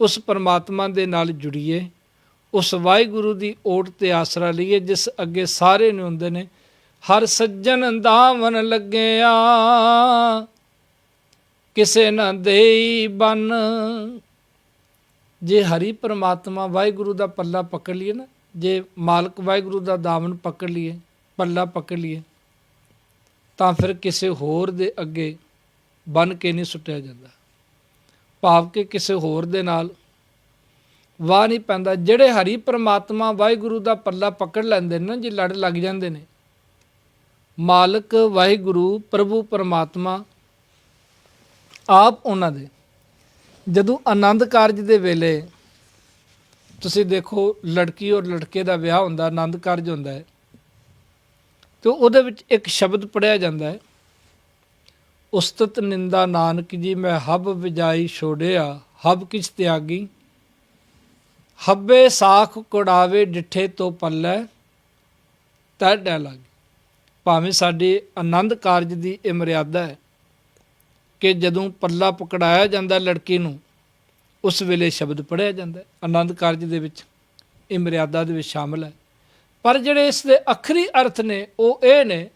ਉਸ ਪਰਮਾਤਮਾ ਦੇ ਨਾਲ ਜੁੜੀਏ, ਉਸ ਵਾਹਿਗੁਰੂ ਦੀ ਓਟ 'ਤੇ ਆਸਰਾ ਲਈਏ ਜਿਸ ਅੱਗੇ ਸਾਰੇ ਨੇ ਹੁੰਦੇ ਨੇ। ਹਰ ਸੱਜਣ ਦਾਵਨ ਲੱਗਿਆ, ਕਿਸੇ ਨਾ ਦੇਈ ਬੰਨ। ਜੇ ਹਰੀ ਪਰਮਾਤਮਾ ਵਾਹਿਗੁਰੂ ਦਾ ਪੱਲਾ ਪਕੜ ਲਈਏ ਨਾ, ਜੇ ਮਾਲਕ ਵਾਹਿਗੁਰੂ ਦਾ ਦਾਮਨ ਪਕੜ ਲਈਏ, ਪੱਲਾ ਪਕੜ ਲਈਏ, ਤਾਂ ਫਿਰ ਕਿਸੇ ਹੋਰ ਦੇ ਅੱਗੇ ਬੰਨ ਕੇ ਨਹੀਂ ਸੁੱਟਿਆ ਜਾਂਦਾ। ਭਾਵ ਕਿ ਕਿਸੇ ਹੋਰ ਦੇ ਨਾਲ ਵਾਹ ਨਹੀਂ ਪੈਂਦਾ। ਜਿਹੜੇ ਹਰੀ ਪਰਮਾਤਮਾ ਵਾਹਿਗੁਰੂ ਦਾ ਪੱਲਾ ਪਕੜ ਲੈਂਦੇ ਨੇ ਨਾ ਜੀ, ਲੜ ਲੱਗ ਜਾਂਦੇ ਨੇ। ਮਾਲਕ ਵਾਹਿਗੁਰੂ ਪ੍ਰਭੂ ਪਰਮਾਤਮਾ ਆਪ ਉਹਨਾਂ ਦੇ ਜਦੋਂ ਆਨੰਦ ਕਾਰਜ ਦੇ ਵੇਲੇ ਤੁਸੀਂ ਦੇਖੋ, ਲੜਕੀ ਔਰ ਲੜਕੇ ਦਾ ਵਿਆਹ ਹੁੰਦਾ, ਆਨੰਦ ਕਾਰਜ ਹੁੰਦਾ ਹੈ, ਅਤੇ ਉਹਦੇ ਵਿੱਚ ਇੱਕ ਸ਼ਬਦ ਪੜ੍ਹਿਆ ਜਾਂਦਾ ਹੈ, ਉਸਤਤ ਨਿੰਦਾ ਨਾਨਕ ਜੀ ਮੈਂ ਹੱਬ ਵਜਾਈ ਛੋੜਿਆ, ਹੱਬ ਕਿਛ ਤਿਆਗੀ, ਹੱਬੇ ਸਾਖ ਕੁੜਾਵੇ ਡਿੱਠੇ ਤੋਂ ਪੱਲੇ ਤੈ ਡੈ ਲੱਗ। ਭਾਵੇਂ ਸਾਡੇ ਆਨੰਦ ਕਾਰਜ ਦੀ ਇਹ ਮਰਿਆਦਾ ਹੈ ਕਿ ਜਦੋਂ ਪੱਲਾ ਪਕੜਾਇਆ ਜਾਂਦਾ ਲੜਕੀ ਨੂੰ, ਉਸ ਵੇਲੇ ਸ਼ਬਦ ਪੜ੍ਹਿਆ ਜਾਂਦਾ। ਆਨੰਦ ਕਾਰਜ ਦੇ ਵਿੱਚ ਇਹ ਮਰਿਆਦਾ ਦੇ ਵਿੱਚ ਸ਼ਾਮਲ ਹੈ। ਪਰ ਜਿਹੜੇ ਇਸ ਦੇ ਅੱਖਰੀ ਅਰਥ ਨੇ ਉਹ ਇਹ ਨੇ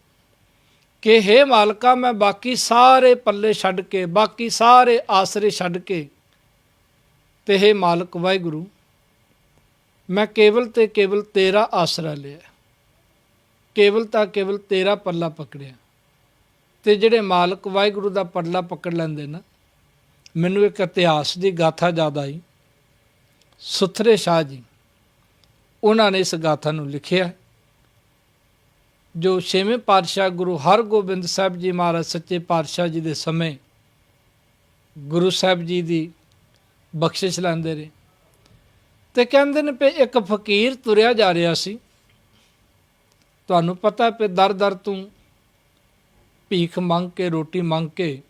ਕਿ ਹੇ ਮਾਲਕਾ, ਮੈਂ ਬਾਕੀ ਸਾਰੇ ਪੱਲੇ ਛੱਡ ਕੇ, ਬਾਕੀ ਸਾਰੇ ਆਸਰੇ ਛੱਡ ਕੇ, ਤੇ ਹੇ ਮਾਲਕ ਵਾਹਿਗੁਰੂ, ਮੈਂ ਕੇਵਲ ਤੇ ਕੇਵਲ ਤੇਰਾ ਆਸਰਾ ਲਿਆ, ਕੇਵਲ ਤਾਂ ਕੇਵਲ ਤੇਰਾ ਪੱਲਾ ਪਕੜਿਆ। ਅਤੇ ਜਿਹੜੇ ਮਾਲਕ ਵਾਹਿਗੁਰੂ ਦਾ ਪੱਲਾ ਪਕੜ ਲੈਂਦੇ ਨਾ, ਮੈਨੂੰ ਇੱਕ ਇਤਿਹਾਸ ਦੀ ਗਾਥਾ ਯਾਦ ਆਈ। ਸੁਥਰੇ ਸ਼ਾਹ ਜੀ, ਉਹਨਾਂ ਨੇ ਇਸ ਗਾਥਾ ਨੂੰ ਲਿਖਿਆ, ਜੋ 6ਵੇਂ ਪਾਤਸ਼ਾਹ ਗੁਰੂ ਹਰਗੋਬਿੰਦ ਸਾਹਿਬ ਜੀ ਮਹਾਰਾਜ ਸੱਚੇ ਪਾਤਸ਼ਾਹ ਜੀ ਦੇ ਸਮੇਂ ਗੁਰੂ ਸਾਹਿਬ ਜੀ ਦੀ ਬਖਸ਼ਿਸ਼ ਲੈਂਦੇ ਰਹੇ। ਅਤੇ ਕਹਿੰਦੇ ਨੇ ਵੀ ਇੱਕ ਫਕੀਰ ਤੁਰਿਆ ਜਾ ਰਿਹਾ ਸੀ। ਤੁਹਾਨੂੰ ਪਤਾ ਵੀ ਦਰ ਦਰ ਤੋਂ ਭੀਖ ਮੰਗ ਕੇ, ਰੋਟੀ ਮੰਗ ਕੇ,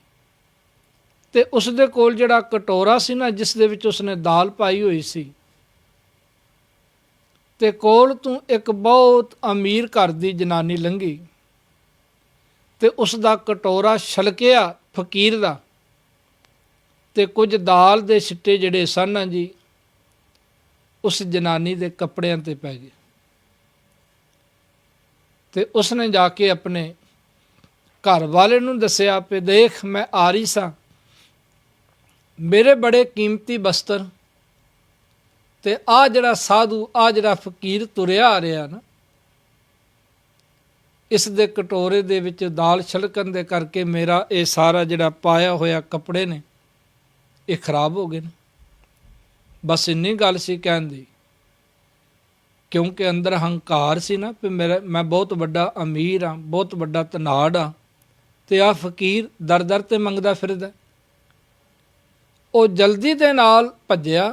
ਅਤੇ ਉਸ ਦੇ ਕੋਲ ਜਿਹੜਾ ਕਟੋਰਾ ਸੀ ਨਾ, ਜਿਸ ਦੇ ਵਿੱਚ ਉਸਨੇ ਦਾਲ ਪਾਈ ਹੋਈ ਸੀ, ਅਤੇ ਕੋਲ ਤੋਂ ਇੱਕ ਬਹੁਤ ਅਮੀਰ ਘਰ ਦੀ ਜਨਾਨੀ ਲੰਘੀ, ਅਤੇ ਉਸ ਦਾ ਕਟੋਰਾ ਛਲਕਿਆ ਫਕੀਰ ਦਾ, ਅਤੇ ਕੁਝ ਦਾਲ ਦੇ ਛਿੱਟੇ ਜਿਹੜੇ ਸਨ ਜੀ, ਉਸ ਜਨਾਨੀ ਦੇ ਕੱਪੜਿਆਂ 'ਤੇ ਪੈ ਗਏ। ਅਤੇ ਉਸਨੇ ਜਾ ਕੇ ਆਪਣੇ ਘਰ ਵਾਲੇ ਨੂੰ ਦੱਸਿਆ ਵੀ ਦੇਖ, ਮੈਂ ਆ ਰਹੀ ਸਾਂ, ਮੇਰੇ ਬੜੇ ਕੀਮਤੀ ਬਸਤਰ, ਅਤੇ ਆਹ ਜਿਹੜਾ ਸਾਧੂ, ਆਹ ਜਿਹੜਾ ਫਕੀਰ ਤੁਰਿਆ ਆ ਰਿਹਾ ਨਾ, ਇਸ ਦੇ ਕਟੋਰੇ ਦੇ ਵਿੱਚ ਦਾਲ ਛਲਕਣ ਦੇ ਕਰਕੇ ਮੇਰਾ ਇਹ ਸਾਰਾ ਜਿਹੜਾ ਪਾਇਆ ਹੋਇਆ ਕੱਪੜੇ ਨੇ, ਇਹ ਖਰਾਬ ਹੋ ਗਏ ਨੇ। ਬਸ ਇੰਨੀ ਗੱਲ ਸੀ ਕਹਿਣ ਦੀ, ਕਿਉਂਕਿ ਅੰਦਰ ਹੰਕਾਰ ਸੀ ਨਾ ਵੀ ਮੈਂ ਬਹੁਤ ਵੱਡਾ ਅਮੀਰ ਹਾਂ, ਬਹੁਤ ਵੱਡਾ ਧਨਾੜ ਹਾਂ, ਅਤੇ ਆਹ ਫਕੀਰ ਦਰ ਦਰ 'ਤੇ ਮੰਗਦਾ ਫਿਰਦਾ। ਉਹ ਜਲਦੀ ਦੇ ਨਾਲ ਭੱਜਿਆ,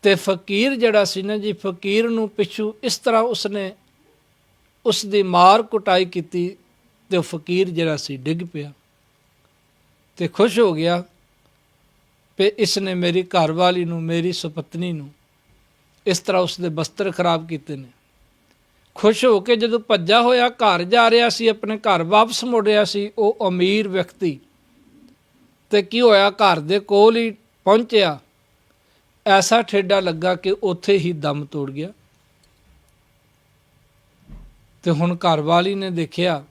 ਅਤੇ ਫਕੀਰ ਜਿਹੜਾ ਸੀ ਨਾ ਜੀ, ਫਕੀਰ ਨੂੰ ਪਿੱਛੂ ਇਸ ਤਰ੍ਹਾਂ ਉਸਨੇ ਉਸ ਦੀ ਮਾਰ ਕੁਟਾਈ ਕੀਤੀ, ਅਤੇ ਉਹ ਫਕੀਰ ਜਿਹੜਾ ਸੀ ਡਿੱਗ ਪਿਆ, ਅਤੇ ਖੁਸ਼ ਹੋ ਗਿਆ ਵੀ ਇਸ ਨੇ ਮੇਰੀ ਘਰਵਾਲੀ ਨੂੰ, ਮੇਰੀ ਸੁਪਤਨੀ ਨੂੰ ਇਸ ਤਰ੍ਹਾਂ ਉਸਦੇ ਬਸਤਰ ਖਰਾਬ ਕੀਤੇ ਨੇ। ਖੁਸ਼ ਹੋ ਕੇ ਜਦੋਂ ਭੱਜਾ ਹੋਇਆ ਘਰ ਜਾ ਰਿਹਾ ਸੀ, ਆਪਣੇ ਘਰ ਵਾਪਸ ਮੁੜ ਰਿਹਾ ਸੀ, ਉਹ ਅਮੀਰ ਵਿਅਕਤੀ, ਅਤੇ ਕੀ ਹੋਇਆ, ਘਰ ਦੇ ਕੋਲ ਹੀ ਪਹੁੰਚਿਆ, ਐਸਾ ਠੇਡਾ ਲੱਗਾ ਕਿ ਉੱਥੇ ਹੀ ਦਮ ਤੋੜ ਗਿਆ। ਅਤੇ ਹੁਣ ਘਰਵਾਲੀ ਨੇ ਦੇਖਿਆ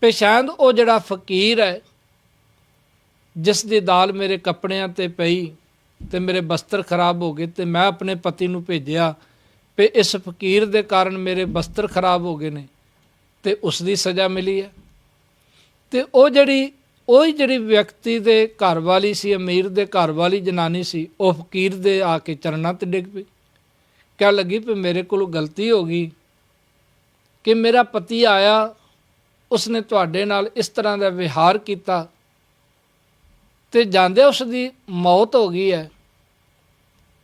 ਵੀ ਸ਼ਾਇਦ ਉਹ ਜਿਹੜਾ ਫਕੀਰ ਹੈ, ਜਿਸ ਦੀ ਦਾਲ ਮੇਰੇ ਕੱਪੜਿਆਂ 'ਤੇ ਪਈ ਅਤੇ ਮੇਰੇ ਬਸਤਰ ਖਰਾਬ ਹੋ ਗਏ, ਅਤੇ ਮੈਂ ਆਪਣੇ ਪਤੀ ਨੂੰ ਭੇਜਿਆ ਵੀ ਇਸ ਫਕੀਰ ਦੇ ਕਾਰਨ ਮੇਰੇ ਬਸਤਰ ਖਰਾਬ ਹੋ ਗਏ ਨੇ, ਅਤੇ ਉਸ ਦੀ ਸਜ਼ਾ ਮਿਲੀ ਹੈ। ਅਤੇ ਉਹੀ ਜਿਹੜੀ ਵਿਅਕਤੀ ਦੇ ਘਰ ਵਾਲੀ ਸੀ, ਅਮੀਰ ਦੇ ਘਰ ਵਾਲੀ ਜਨਾਨੀ ਸੀ, ਉਹ ਫਕੀਰ ਦੇ ਆ ਕੇ ਚਰਨਾਂ 'ਤੇ ਡਿੱਗ ਪਈ। ਕਹਿਣ ਲੱਗੀ ਵੀ ਮੇਰੇ ਕੋਲੋਂ ਗਲਤੀ ਹੋ ਗਈ ਕਿ ਮੇਰਾ ਪਤੀ ਆਇਆ, ਉਸਨੇ ਤੁਹਾਡੇ ਨਾਲ ਇਸ ਤਰ੍ਹਾਂ ਦਾ ਵਿਹਾਰ ਕੀਤਾ, ਤੇ ਜਾਂਦੇ ਉਸ ਦੀ ਮੌਤ ਹੋ ਗਈ ਹੈ,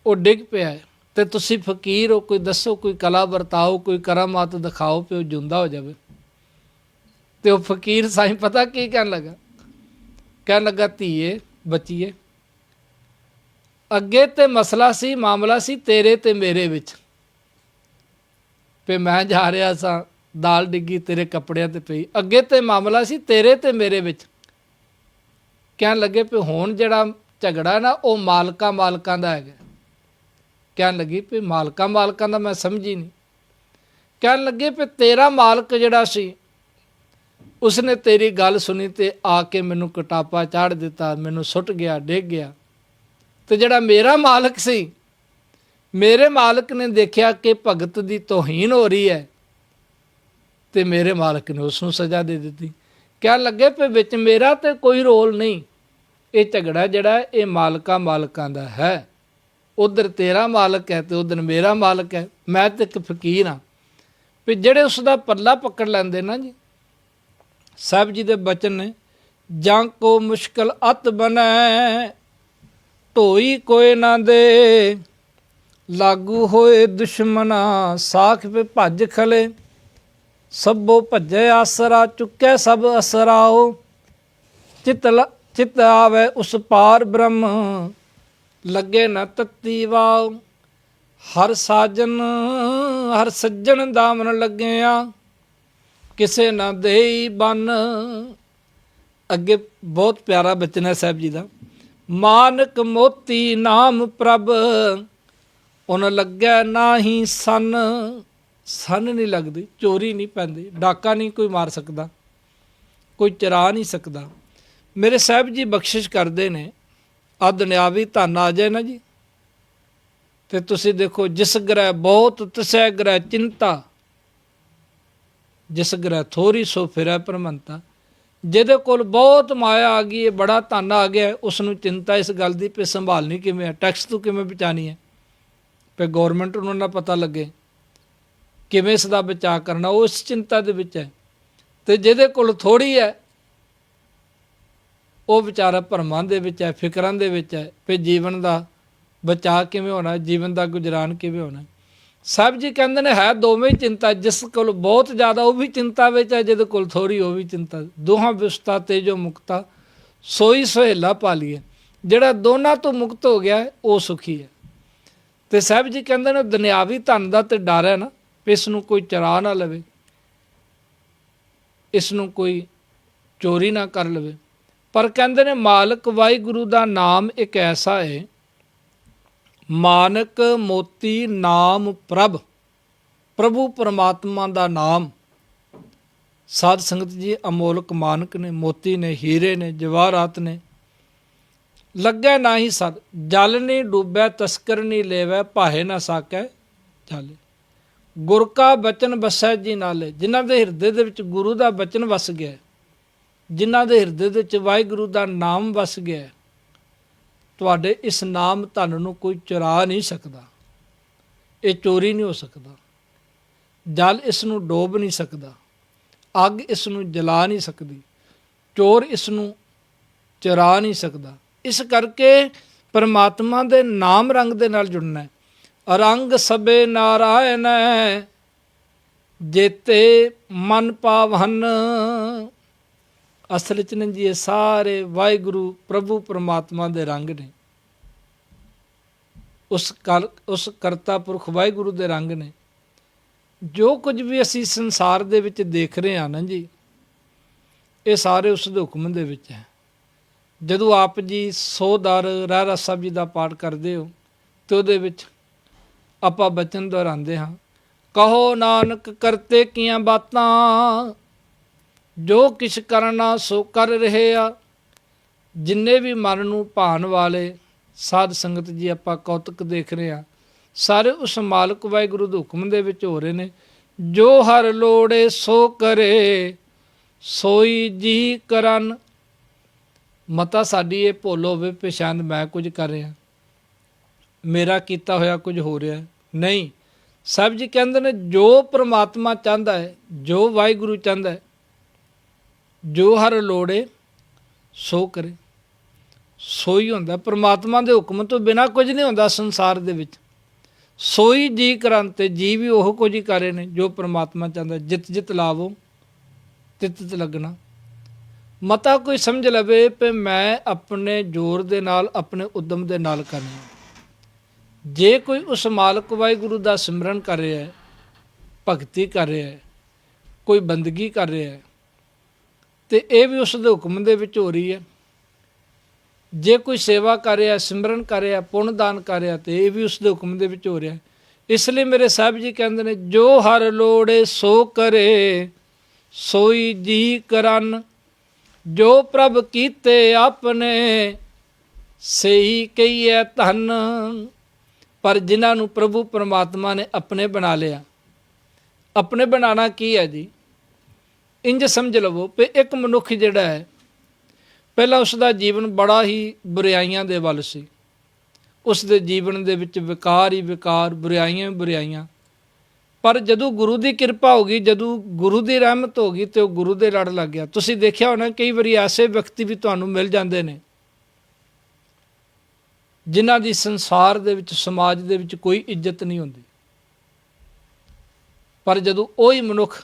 ਉਹ ਡਿੱਗ ਪਿਆ ਹੈ, ਤੇ ਤੁਸੀਂ ਫਕੀਰ ਹੋ, ਕੋਈ ਦੱਸੋ, ਕੋਈ ਕਲਾ ਵਰਤਾਓ, ਕੋਈ ਕਰਾਮਾਤ ਦਿਖਾਓ ਕਿ ਉਹ ਜਿਉਂਦਾ ਹੋ ਜਾਵੇ। ਤੇ ਉਹ ਫਕੀਰ ਸਾਈਂ ਪਤਾ ਕੀ ਕਹਿਣ ਲੱਗਾ? ਕਹਿਣ ਲੱਗਾ, ਧੀਏ ਬੱਚੀਏ, ਅੱਗੇ ਤੇ ਮਸਲਾ ਸੀ, ਮਾਮਲਾ ਸੀ ਤੇਰੇ ਤੇ ਮੇਰੇ ਵਿੱਚ, ਵੀ ਮੈਂ ਜਾ ਰਿਹਾ ਸਾਂ, ਦਾਲ ਡਿੱਗੀ ਤੇਰੇ ਕੱਪੜਿਆਂ ਤੇ ਪਈ, ਅੱਗੇ ਤੇ ਮਾਮਲਾ ਸੀ ਤੇਰੇ ਤੇ ਮੇਰੇ ਵਿੱਚ। ਕਹਿਣ ਲੱਗੇ ਵੀ ਹੁਣ ਜਿਹੜਾ ਝਗੜਾ ਨਾ ਉਹ ਮਾਲਕਾਂ ਦਾ ਹੈਗਾ। ਕਹਿਣ ਲੱਗੀ ਵੀ ਮਾਲਕਾਂ ਦਾ ਮੈਂ ਸਮਝੀ ਨਹੀਂ। ਕਹਿਣ ਲੱਗੇ ਵੀ ਤੇਰਾ ਮਾਲਕ ਜਿਹੜਾ ਸੀ ਉਸਨੇ ਤੇਰੀ ਗੱਲ ਸੁਣੀ ਤੇ ਆ ਕੇ ਮੈਨੂੰ ਕਟਾਪਾ ਚਾੜ ਦਿੱਤਾ, ਮੈਨੂੰ ਸੁੱਟ ਗਿਆ, ਡਿੱਗ ਗਿਆ। ਤੇ ਜਿਹੜਾ ਮੇਰਾ ਮਾਲਕ ਸੀ, ਮੇਰੇ ਮਾਲਕ ਨੇ ਦੇਖਿਆ ਕਿ ਭਗਤ ਦੀ ਤੋਹੀਨ ਹੋ ਰਹੀ ਹੈ ਤੇ ਮੇਰੇ ਮਾਲਕ ਨੇ ਉਸ ਨੂੰ ਸਜ਼ਾ ਦੇ ਦਿੱਤੀ। ਕਹਿਣ ਲੱਗੇ ਵੀ ਵਿੱਚ ਮੇਰਾ ਤੇ ਕੋਈ ਰੋਲ ਨਹੀਂ, ਇਹ ਝਗੜਾ ਜਿਹੜਾ ਇਹ ਮਾਲਕਾਂ ਦਾ ਹੈ। ਉਧਰ ਤੇਰਾ ਮਾਲਕ ਹੈ ਤੇ ਉਧਰ ਮੇਰਾ ਮਾਲਕ ਹੈ। ਮੈਂ ਤੇ ਇੱਕ ਫਕੀਰ ਹਾਂ। ਵੀ ਜਿਹੜੇ ਉਸ ਦਾ ਪੱਲਾ ਪਕੜ ਲੈਂਦੇ ਨਾ ਜੀ, ਸਾਹਿਬ ਜੀ ਦੇ ਬਚਨ ਨੇ, ਜਾਂ ਕੋ ਮੁਸ਼ਕਲ ਅਤ ਬਣੈ ਢੋਈ ਕੋਇ ਨਾ ਦੇ, ਲਾਗੂ ਹੋਏ ਦੁਸ਼ਮਨਾ ਸਾਖ ਪੇ ਭੱਜ ਖਲੇ, ਸਭੋ ਭੱਜੇ ਆਸਰਾ ਚੁੱਕੈ ਸਭ ਅਸਰਾਓ, ਚਿਤ ਆਵੇ ਉਸ ਪਾਰ ਬ੍ਰਹਮ ਲੱਗੇ ਨਾ ਤੱਤੀ ਵਾਓ, ਹਰ ਸਾਜਨ ਹਰ ਸੱਜਣ ਦਾਮਨ ਲੱਗਿਆ, ਕਿਸੇ ਨਾ ਦੇਈ ਬੰਨ। ਅੱਗੇ ਬਹੁਤ ਪਿਆਰਾ ਬਚਨ ਹੈ ਸਾਹਿਬ ਜੀ ਦਾ, ਮਾਨਕ ਮੋਤੀ ਨਾਮ ਪ੍ਰਭ ਉਨ ਲੱਗੈ ਨਾਹੀ ਸੰਨ। ਸੰਨ ਨਹੀਂ ਲੱਗਦੀ, ਚੋਰੀ ਨਹੀਂ ਪੈਂਦੀ, ਡਾਕਾ ਨਹੀਂ ਕੋਈ ਮਾਰ ਸਕਦਾ, ਕੋਈ ਚਰਾ ਨਹੀਂ ਸਕਦਾ। ਮੇਰੇ ਸਾਹਿਬ ਜੀ ਬਖਸ਼ਿਸ਼ ਕਰਦੇ ਨੇ, ਆ ਦੁਨਿਆਵੀ ਧਨ ਆ ਜਾਏ ਨਾ ਜੀ, ਤੇ ਤੁਸੀਂ ਦੇਖੋ, ਜਿਸ ਗ੍ਰਹਿ ਬਹੁਤ ਤਿਸੈ ਗ੍ਰਹਿ ਚਿੰਤਾ, ਜਿਸ ਗ੍ਰਹਿ ਥੋੜੀ ਸੋ ਫਿਰੈ ਭਰਮੰਤਾ। ਜਿਹਦੇ ਕੋਲ ਬਹੁਤ ਮਾਇਆ ਆ ਗਈ ਹੈ, ਬੜਾ ਧਨ ਆ ਗਿਆ, ਉਸ ਨੂੰ ਚਿੰਤਾ ਇਸ ਗੱਲ ਦੀ ਵੀ ਸੰਭਾਲਣੀ ਕਿਵੇਂ ਹੈ, ਟੈਕਸ ਤੋਂ ਕਿਵੇਂ ਬਚਾਉਣੀ ਹੈ, ਵੀ ਗੌਰਮੈਂਟ ਨੂੰ ਨਾ ਪਤਾ ਲੱਗੇ, ਕਿਵੇਂ ਇਸ ਦਾ ਬਚਾਅ ਕਰਨਾ, ਉਹ ਇਸ ਚਿੰਤਾ ਦੇ ਵਿੱਚ ਹੈ। ਤੇ ਜਿਹਦੇ ਕੋਲ ਥੋੜ੍ਹੀ ਹੈ, ਉਹ ਵਿਚਾਰਾ ਭਰਮਾਂ ਦੇ ਵਿੱਚ ਹੈ, ਫਿਕਰਾਂ ਦੇ ਵਿੱਚ ਹੈ, ਵੀ ਜੀਵਨ ਦਾ ਬਚਾਅ ਕਿਵੇਂ ਹੋਣਾ, ਜੀਵਨ ਦਾ ਗੁਜ਼ਰਾਨ ਕਿਵੇਂ ਹੋਣਾ। ਸਾਹਿਬ ਜੀ ਕਹਿੰਦੇ ਨੇ ਹੈ ਦੋਵੇਂ ਹੀ ਚਿੰਤਾ, ਜਿਸ ਕੋਲ ਬਹੁਤ ਜ਼ਿਆਦਾ ਉਹ ਵੀ ਚਿੰਤਾ ਵਿੱਚ ਹੈ, ਜਿਹਦੇ ਕੋਲ ਥੋੜ੍ਹੀ ਉਹ ਵੀ ਚਿੰਤਾ। ਦੋਹਾਂ ਵਿਵਸਥਾ ਤੇ ਜੋ ਮੁਕਤਾ ਸੋਈ ਸੁਹੇਲਾ ਪਾ ਲਈਏ। ਜਿਹੜਾ ਦੋਨਾਂ ਤੋਂ ਮੁਕਤ ਹੋ ਗਿਆ ਉਹ ਸੁਖੀ ਹੈ। ਤੇ ਸਾਹਿਬ ਜੀ ਕਹਿੰਦੇ ਨੇ ਦੁਨਿਆਵੀ ਧਨ ਦਾ ਤੇ ਡਰ ਹੈ ਨਾ, ਇਸ ਨੂੰ ਕੋਈ ਚਰਾ ਨਾ ਲਵੇ, ਇਸ ਨੂੰ ਕੋਈ ਚੋਰੀ ਨਾ ਕਰ ਲਵੇ। ਪਰ ਕਹਿੰਦੇ ਨੇ ਮਾਲਕ ਵਾਹਿਗੁਰੂ ਦਾ ਨਾਮ ਇੱਕ ਐਸਾ ਹੈ, ਮਾਨਕ ਮੋਤੀ ਨਾਮ ਪ੍ਰਭ, ਪ੍ਰਭੂ ਪਰਮਾਤਮਾ ਦਾ ਨਾਮ। ਸਾਧ ਸੰਗਤ ਜੀ ਅਮੋਲਕ ਮਾਨਕ ਨੇ, ਮੋਤੀ ਨੇ, ਹੀਰੇ ਨੇ, ਜਵਾਹਰਾਤ ਨੇ। ਲੱਗੈ ਨਾਹੀ ਸਦ, ਜਲ ਨਹੀਂ ਡੂਬੈ, ਤਸਕਰ ਨਹੀਂ ਲੇਵੈ, ਭਾਹੇ ਨਾ ਸਾਕੈ ਚਾਲੇ। ਗੁਰ ਕਾ ਬਚਨ ਵਸੈ ਜੀ ਨਾਲੇ, ਜਿਨ੍ਹਾਂ ਦੇ ਹਿਰਦੇ ਦੇ ਵਿੱਚ ਗੁਰੂ ਦਾ ਬਚਨ ਵਸ ਗਿਆ, ਜਿਨ੍ਹਾਂ ਦੇ ਹਿਰਦੇ ਦੇ ਵਿੱਚ ਵਾਹਿਗੁਰੂ ਦਾ ਨਾਮ ਵਸ ਗਿਆ, ਤੁਹਾਡੇ ਇਸ ਨਾਮ ਧਨ ਨੂੰ ਕੋਈ ਚੁਰਾ ਨਹੀਂ ਸਕਦਾ, ਇਹ ਚੋਰੀ ਨਹੀਂ ਹੋ ਸਕਦਾ। ਜਲ ਇਸ ਨੂੰ ਡੋਬ ਨਹੀਂ ਸਕਦਾ, ਅੱਗ ਇਸ ਨੂੰ ਜਲਾ ਨਹੀਂ ਸਕਦੀ, ਚੋਰ ਇਸ ਨੂੰ ਚੁਰਾ ਨਹੀਂ ਸਕਦਾ। ਇਸ ਕਰਕੇ ਪਰਮਾਤਮਾ ਦੇ ਨਾਮ ਰੰਗ ਦੇ ਨਾਲ ਜੁੜਨਾ ਹੈ। ਰੰਗ ਸਭੇ ਨਾਰਾਇਣ ਜੇਤੇ ਮਨ ਪਾਵਨ। ਅਸਲ 'ਚ ਨੇ ਜੀ ਇਹ ਸਾਰੇ ਵਾਹਿਗੁਰੂ ਪ੍ਰਭੂ ਪਰਮਾਤਮਾ ਦੇ ਰੰਗ ਨੇ, ਉਸ ਕਰਤਾ ਪੁਰਖ ਵਾਹਿਗੁਰੂ ਦੇ ਰੰਗ ਨੇ। ਜੋ ਕੁਝ ਵੀ ਅਸੀਂ ਸੰਸਾਰ ਦੇ ਵਿੱਚ ਦੇਖ ਰਹੇ ਹਾਂ ਨਾ ਜੀ, ਇਹ ਸਾਰੇ ਉਸ ਦੇ ਹੁਕਮ ਦੇ ਵਿੱਚ ਹੈ। ਜਦੋਂ ਆਪ ਜੀ 100 ਦਰ ਰਹਿਰਾਸ ਸਾਹਿਬ ਜੀ ਦਾ ਪਾਠ ਕਰਦੇ ਹੋ ਤੇ ਉਹਦੇ ਵਿੱਚ ਆਪਾਂ ਬਚਨ ਦੁਹਰਾਉਂਦੇ ਹਾਂ, ਕਹੋ ਨਾਨਕ ਕਰਤੇ ਕੀਆਂ ਬਾਤਾਂ, ਜੋ ਕਿਛ ਕਰਨਾ ਸੋ ਕਰ ਰਹੇ ਆ। ਜਿੰਨੇ ਵੀ ਮਨ ਨੂੰ ਭਾਣ ਵਾਲੇ ਸਾਧ ਸੰਗਤ ਜੀ ਆਪਾਂ ਕੌਤਕ ਦੇਖ ਰਹੇ ਹਾਂ, ਸਾਰੇ ਉਸ ਮਾਲਕ ਵਾਹਿਗੁਰੂ ਦੇ ਹੁਕਮ ਦੇ ਵਿੱਚ ਹੋ ਰਹੇ ਨੇ। ਜੋ ਹਰ ਲੋੜੇ ਸੋ ਕਰੇ, ਸੋਈ ਜੀ ਕਰਨ। ਮਤਾ ਸਾਡੀ ਇਹ ਭੁੱਲ ਹੋਵੇ ਪਛਾਣ ਮੈਂ ਕੁਝ ਕਰ ਰਿਹਾ, ਮੇਰਾ ਕੀਤਾ ਹੋਇਆ ਕੁਝ ਹੋ ਰਿਹਾ, ਨਹੀਂ। ਸਾਹਿਬ ਜੀ ਕਹਿੰਦੇ ਨੇ ਜੋ ਪ੍ਰਮਾਤਮਾ ਚਾਹੁੰਦਾ ਹੈ, ਜੋ ਵਾਹਿਗੁਰੂ ਚਾਹੁੰਦਾ ਹੈ, ਜੋ ਹਰ ਲੋੜੇ ਸੋ ਕਰੇ। ਸੋਈ ਹੁੰਦਾ। ਪ੍ਰਮਾਤਮਾ ਦੇ ਹੁਕਮ ਤੋਂ ਬਿਨਾਂ ਕੁਝ ਨਹੀਂ ਹੁੰਦਾ ਸੰਸਾਰ ਦੇ ਵਿੱਚ। ਸੋਈ ਜੀ ਕਰਨ, ਤੇ ਜੀ ਵੀ ਉਹ ਕੁਝ ਹੀ ਕਰ ਰਹੇ ਨੇ ਜੋ ਪ੍ਰਮਾਤਮਾ ਚਾਹੁੰਦਾ। ਜਿਤ ਜਿਤ ਲਾਵੋ ਤਿਤ ਤਿਤ ਲੱਗਣਾ। ਮਤਾ ਕੋਈ ਸਮਝ ਲਵੇ ਕਿ ਮੈਂ ਆਪਣੇ ਜ਼ੋਰ ਦੇ ਨਾਲ, ਆਪਣੇ ਉਦਮ ਦੇ ਨਾਲ ਕਰਨਾ। ਜੇ ਕੋਈ ਉਸ ਮਾਲਕ ਵਾਹਿਗੁਰੂ ਦਾ ਸਿਮਰਨ ਕਰ ਰਿਹਾ ਹੈ, ਭਗਤੀ ਕਰ ਰਿਹਾ ਹੈ, ਕੋਈ ਬੰਦਗੀ ਕਰ ਰਿਹਾ ਹੈ, ਤੇ ਇਹ ਵੀ ਉਸ ਦੇ ਹੁਕਮ ਦੇ ਵਿੱਚ ਹੋ ਰਹੀ ਹੈ। ਜੇ ਕੋਈ ਸੇਵਾ ਕਰ ਰਿਹਾ, ਸਿਮਰਨ ਕਰ ਰਿਹਾ, ਪੁੰਨ ਦਾਨ ਕਰ ਰਿਹਾ, ਤੇ ਇਹ ਵੀ ਉਸ ਦੇ ਹੁਕਮ ਦੇ ਵਿੱਚ ਹੋ ਰਿਹਾ। ਇਸ ਲਈ ਮੇਰੇ ਸਾਹਿਬ ਜੀ ਕਹਿੰਦੇ ਨੇ, ਜੋ ਹਰ ਲੋੜੇ ਸੋ ਕਰੇ, ਸੋਈ ਜੀ ਕਰਨ। ਜੋ ਪ੍ਰਭ ਕੀਤੇ ਆਪਣੇ, ਸਹੀ ਕਹੀਏ ਧਨ। ਪਰ ਜਿਨ੍ਹਾਂ ਨੂੰ ਪ੍ਰਭੂ ਪਰਮਾਤਮਾ ਨੇ ਆਪਣੇ ਬਣਾ ਲਿਆ। ਆਪਣੇ ਬਣਾਉਣਾ ਕੀ ਹੈ ਜੀ? ਇੰਝ ਸਮਝ ਲਵੋ ਕਿ ਇੱਕ ਮਨੁੱਖ ਜਿਹੜਾ ਹੈ, ਪਹਿਲਾਂ ਉਸ ਦਾ ਜੀਵਨ ਬੜਾ ਹੀ ਬੁਰਾਈਆਂ ਦੇ ਵੱਲ ਸੀ। ਉਸ ਦੇ ਜੀਵਨ ਦੇ ਵਿੱਚ ਵਿਕਾਰ ਹੀ ਵਿਕਾਰ, ਬੁਰਾਈਆਂ ਹੀ ਬੁਰਾਈਆਂ। ਪਰ ਜਦੋਂ ਗੁਰੂ ਦੀ ਕਿਰਪਾ ਹੋ ਗਈ, ਜਦੋਂ ਗੁਰੂ ਦੀ ਰਹਿਮਤ ਹੋ ਗਈ, ਤੇ ਉਹ ਗੁਰੂ ਦੇ ਲੜ ਲੱਗ ਗਿਆ। ਤੁਸੀਂ ਦੇਖਿਆ ਹੋਣਾ, ਕਈ ਵਾਰੀ ਐਸੇ ਵਿਅਕਤੀ ਵੀ ਤੁਹਾਨੂੰ ਮਿਲ ਜਾਂਦੇ ਨੇ ਜਿਨ੍ਹਾਂ ਦੀ ਸੰਸਾਰ ਦੇ ਵਿੱਚ, ਸਮਾਜ ਦੇ ਵਿੱਚ ਕੋਈ ਇੱਜ਼ਤ ਨਹੀਂ ਹੁੰਦੀ। ਪਰ ਜਦੋਂ ਉਹੀ ਮਨੁੱਖ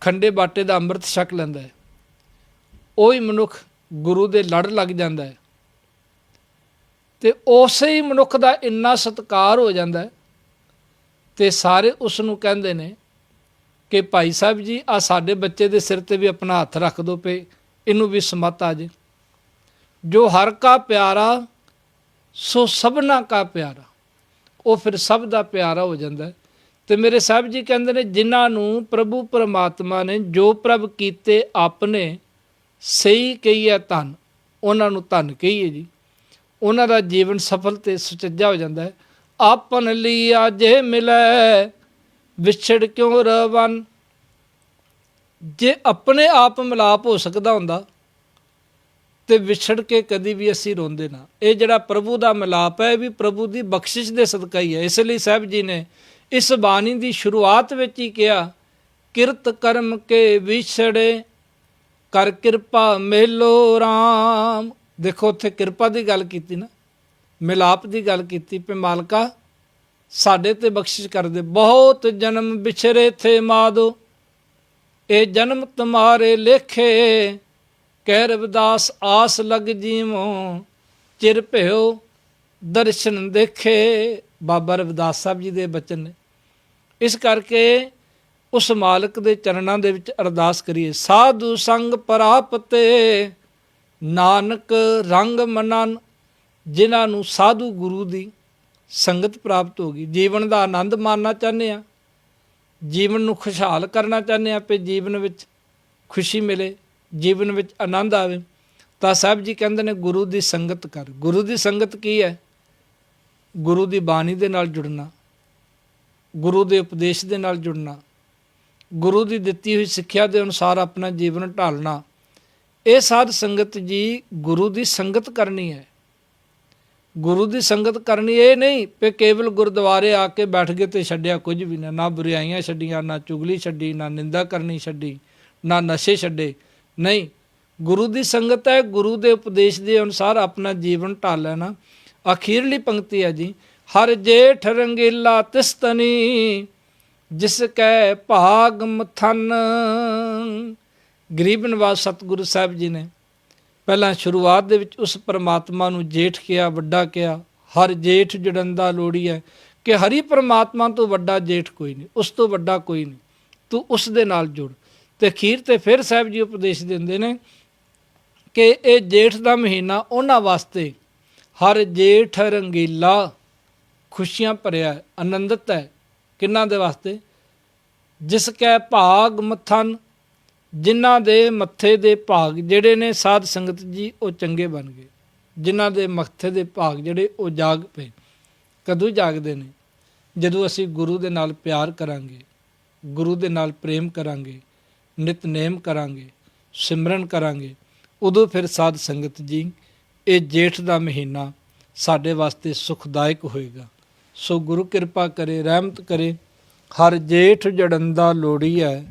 ਖੰਡੇ ਬਾਟੇ ਦਾ ਅੰਮ੍ਰਿਤ ਛਕ ਲੈਂਦਾ ਹੈ, ਉਹੀ ਮਨੁੱਖ ਗੁਰੂ ਦੇ ਲੜ ਲੱਗ ਜਾਂਦਾ ਹੈ, ਤੇ ਉਸੇ ਹੀ ਮਨੁੱਖ ਦਾ ਇੰਨਾ ਸਤਿਕਾਰ ਹੋ ਜਾਂਦਾ ਹੈ, ਤੇ ਸਾਰੇ ਉਸ ਨੂੰ ਕਹਿੰਦੇ ਨੇ ਕਿ ਭਾਈ ਸਾਹਿਬ ਜੀ, ਆ ਸਾਡੇ ਬੱਚੇ ਦੇ ਸਿਰ 'ਤੇ ਵੀ ਆਪਣਾ ਹੱਥ ਰੱਖ ਦਿਓ ਪਏ, ਇਹਨੂੰ ਵੀ ਸਮੱਤ ਆ ਜੇ। ਜੋ ਹਰ ਕਾ ਪਿਆਰਾ, ਸੋ ਸਭਨਾ ਕਾ ਪਿਆਰਾ। ਉਹ ਫਿਰ ਸਭ ਦਾ ਪਿਆਰਾ ਹੋ ਜਾਂਦਾ। ਤੇ ਮੇਰੇ ਸਾਹਿਬ ਜੀ ਕਹਿੰਦੇ ਨੇ, ਜਿਨ੍ਹਾਂ ਨੂੰ ਪ੍ਰਭੂ ਪਰਮਾਤਮਾ ਨੇ ਜੋ ਪ੍ਰਭ ਕੀਤੇ ਆਪਣੇ, ਸਹੀ ਕਹੀਏ ਧਨ। ਉਹਨਾਂ ਨੂੰ ਧਨ ਕਹੀਏ ਜੀ। ਉਹਨਾਂ ਦਾ ਜੀਵਨ ਸਫਲ ਤੇ ਸੁਚੱਜਾ ਹੋ ਜਾਂਦਾ ਹੈ। ਆਪਨ ਲੀਆ ਜੇ ਮਿਲੈ, ਵਿਛੜ ਕਿਉਂ ਰਵਨ। ਜੇ ਆਪਣੇ ਆਪ ਮਿਲਾਪ ਹੋ ਸਕਦਾ ਹੁੰਦਾ, ਤੇ ਵਿਛੜ ਕੇ ਕਦੀ ਵੀ ਅਸੀਂ ਰੋਂਦੇ ਨਾ। ਇਹ ਜਿਹੜਾ ਪ੍ਰਭੂ ਦਾ ਮਿਲਾਪ ਹੈ, ਇਹ ਵੀ ਪ੍ਰਭੂ ਦੀ ਬਖਸ਼ਿਸ਼ ਦੇ ਸਦਕਾ ਹੀ ਹੈ। ਇਸ ਲਈ ਸਾਹਿਬ ਜੀ ਨੇ ਇਸ ਬਾਣੀ ਦੀ ਸ਼ੁਰੂਆਤ ਵਿੱਚ ਹੀ ਕਿਹਾ, ਕਿਰਤ ਕਰਮ ਕੇ ਵਿਛੜੇ, ਕਰ ਕਿਰਪਾ ਮੇਲੋ ਰਾਮ। ਦੇਖੋ ਉੱਥੇ ਕਿਰਪਾ ਦੀ ਗੱਲ ਕੀਤੀ ਨਾ, ਮਿਲਾਪ ਦੀ ਗੱਲ ਕੀਤੀ, ਪੇ ਮਾਲਕਾ ਸਾਡੇ ਤੇ ਬਖਸ਼ਿਸ਼ ਕਰ ਦੇ। ਬਹੁਤ ਜਨਮ ਵਿਛਰੇ ਥੇ ਮਾਦੋ, ਇਹ ਜਨਮ ਤੁਮਾਰੇ ਲੇਖੇ। ਕਹਿ ਰਵਿਦਾਸ ਆਸ ਲਗ ਜੀਵੋ, ਚਿਰ ਭਿਓ ਦਰਸ਼ਨ ਦੇਖੇ। ਬਾਬਾ ਰਵਿਦਾਸ ਸਾਹਿਬ ਜੀ ਦੇ ਬਚਨ ਨੇ। ਇਸ ਕਰਕੇ ਉਸ ਮਾਲਕ ਦੇ ਚਰਨਾਂ ਦੇ ਵਿੱਚ ਅਰਦਾਸ ਕਰੀਏ, ਸਾਧੂ ਸੰਗ ਪ੍ਰਾਪਤੇ, ਨਾਨਕ ਰੰਗ ਮਨਨ। ਜਿਨ੍ਹਾਂ ਨੂੰ ਸਾਧੂ ਗੁਰੂ ਦੀ ਸੰਗਤ ਪ੍ਰਾਪਤ ਹੋ ਗਈ, ਜੀਵਨ ਦਾ ਆਨੰਦ ਮਾਣਨਾ ਚਾਹੁੰਦੇ ਆ, ਜੀਵਨ ਨੂੰ ਖੁਸ਼ਹਾਲ ਕਰਨਾ ਚਾਹੁੰਦੇ ਆ, ਕਿ ਜੀਵਨ ਵਿੱਚ ਖੁਸ਼ੀ ਮਿਲੇ, ਜੀਵਨ ਵਿੱਚ ਆਨੰਦ ਆਵੇ, ਤਾਂ ਸਾਹਿਬ ਜੀ ਕਹਿੰਦੇ ਨੇ ਗੁਰੂ ਦੀ ਸੰਗਤ ਕਰ। ਗੁਰੂ ਦੀ ਸੰਗਤ ਕੀ ਹੈ? ਗੁਰੂ ਦੀ ਬਾਣੀ ਦੇ ਨਾਲ ਜੁੜਨਾ, ਗੁਰੂ ਦੇ ਉਪਦੇਸ਼ ਦੇ ਨਾਲ ਜੁੜਨਾ, ਗੁਰੂ ਦੀ ਦਿੱਤੀ ਹੋਈ ਸਿੱਖਿਆ ਦੇ ਅਨੁਸਾਰ ਆਪਣਾ ਜੀਵਨ ਢਾਲਣਾ। ਇਹ ਸਾਧ ਸੰਗਤ ਜੀ ਗੁਰੂ ਦੀ ਸੰਗਤ ਕਰਨੀ ਹੈ। ਗੁਰੂ ਦੀ ਸੰਗਤ ਕਰਨੀ ਇਹ ਨਹੀਂ ਕਿ ਕੇਵਲ ਗੁਰਦੁਆਰੇ ਆ ਕੇ ਬੈਠ ਗਏ ਤੇ ਛੱਡਿਆ ਕੁਝ ਵੀ ਨਾ, ਨਾ ਬੁਰਾਈਆਂ ਛੱਡੀਆਂ, ਨਾ ਚੁਗਲੀ ਛੱਡੀ, ਨਾ ਨਿੰਦਾ ਕਰਨੀ ਛੱਡੀ, ਨਾ ਨਸ਼ੇ ਛੱਡੇ। ਨਹੀਂ, ਗੁਰੂ ਦੀ ਸੰਗਤ ਹੈ, ਗੁਰੂ ਦੇ ਉਪਦੇਸ਼ ਦੇ ਅਨੁਸਾਰ ਆਪਣਾ ਜੀਵਨ ਢਾਲ ਲੈਣਾ। ਅਖੀਰਲੀ ਪੰਕਤੀ ਹੈ ਜੀ, ਹਰ ਜੇਠ ਰੰਗੀਲਾ ਤਿਸਤਨੀ, ਜਿਸ ਕੈ ਭਾਗ ਮਥਨ। ਗਰੀਬ ਨਿਵਾਜ ਸਤਿਗੁਰੂ ਸਾਹਿਬ ਜੀ ਨੇ ਪਹਿਲਾਂ ਸ਼ੁਰੂਆਤ ਦੇ ਵਿੱਚ ਉਸ ਪਰਮਾਤਮਾ ਨੂੰ ਜੇਠ ਕਿਹਾ, ਵੱਡਾ ਕਿਹਾ। ਹਰ ਜੇਠ ਜੁੜੰਦਾ ਲੋੜੀ ਹੈ, ਕਿ ਹਰੀ ਪਰਮਾਤਮਾ ਤੋਂ ਵੱਡਾ ਜੇਠ ਕੋਈ ਨਹੀਂ, ਉਸ ਤੋਂ ਵੱਡਾ ਕੋਈ ਨਹੀਂ, ਤੂੰ ਉਸ ਦੇ ਨਾਲ ਜੁੜ। ਤੇ ਅਖੀਰ ਤੇ ਫਿਰ ਸਾਹਿਬ ਜੀ ਉਪਦੇਸ਼ ਦਿੰਦੇ ਨੇ ਕਿ ਇਹ ਜੇਠ ਦਾ ਮਹੀਨਾ ਉਹਨਾਂ ਵਾਸਤੇ, ਹਰ ਜੇਠ ਰੰਗੀਲਾ, ਖੁਸ਼ੀਆਂ ਭਰਿਆ, ਆਨੰਦਿਤ ਹੈ। ਕਿਹਨਾਂ ਦੇ ਵਾਸਤੇ? ਜਿਸ ਕੈ ਭਾਗ ਮਥਨ, ਜਿਨ੍ਹਾਂ ਦੇ ਮੱਥੇ ਦੇ ਭਾਗ ਜਿਹੜੇ ਨੇ ਸਾਧ ਸੰਗਤ ਜੀ ਉਹ ਚੰਗੇ ਬਣ ਗਏ, ਜਿਨ੍ਹਾਂ ਦੇ ਮੱਥੇ ਦੇ ਭਾਗ ਜਿਹੜੇ ਉਹ ਜਾਗ ਪਏ। ਕਦੋਂ ਜਾਗਦੇ ਨੇ? ਜਦੋਂ ਅਸੀਂ ਗੁਰੂ ਦੇ ਨਾਲ ਪਿਆਰ ਕਰਾਂਗੇ, ਗੁਰੂ ਦੇ ਨਾਲ ਪ੍ਰੇਮ ਕਰਾਂਗੇ, ਨਿਤਨੇਮ ਕਰਾਂਗੇ, ਸਿਮਰਨ ਕਰਾਂਗੇ, ਉਦੋਂ ਫਿਰ ਸਾਧ ਸੰਗਤ ਜੀ ਇਹ ਜੇਠ ਦਾ ਮਹੀਨਾ ਸਾਡੇ ਵਾਸਤੇ ਸੁਖਦਾਇਕ ਹੋਏਗਾ। ਸੋ ਗੁਰੂ ਕਿਰਪਾ ਕਰੇ, ਰਹਿਮਤ ਕਰੇ। ਹਰ ਜੇਠ ਜੜੰਦਾ ਲੋੜੀ ਹੈ,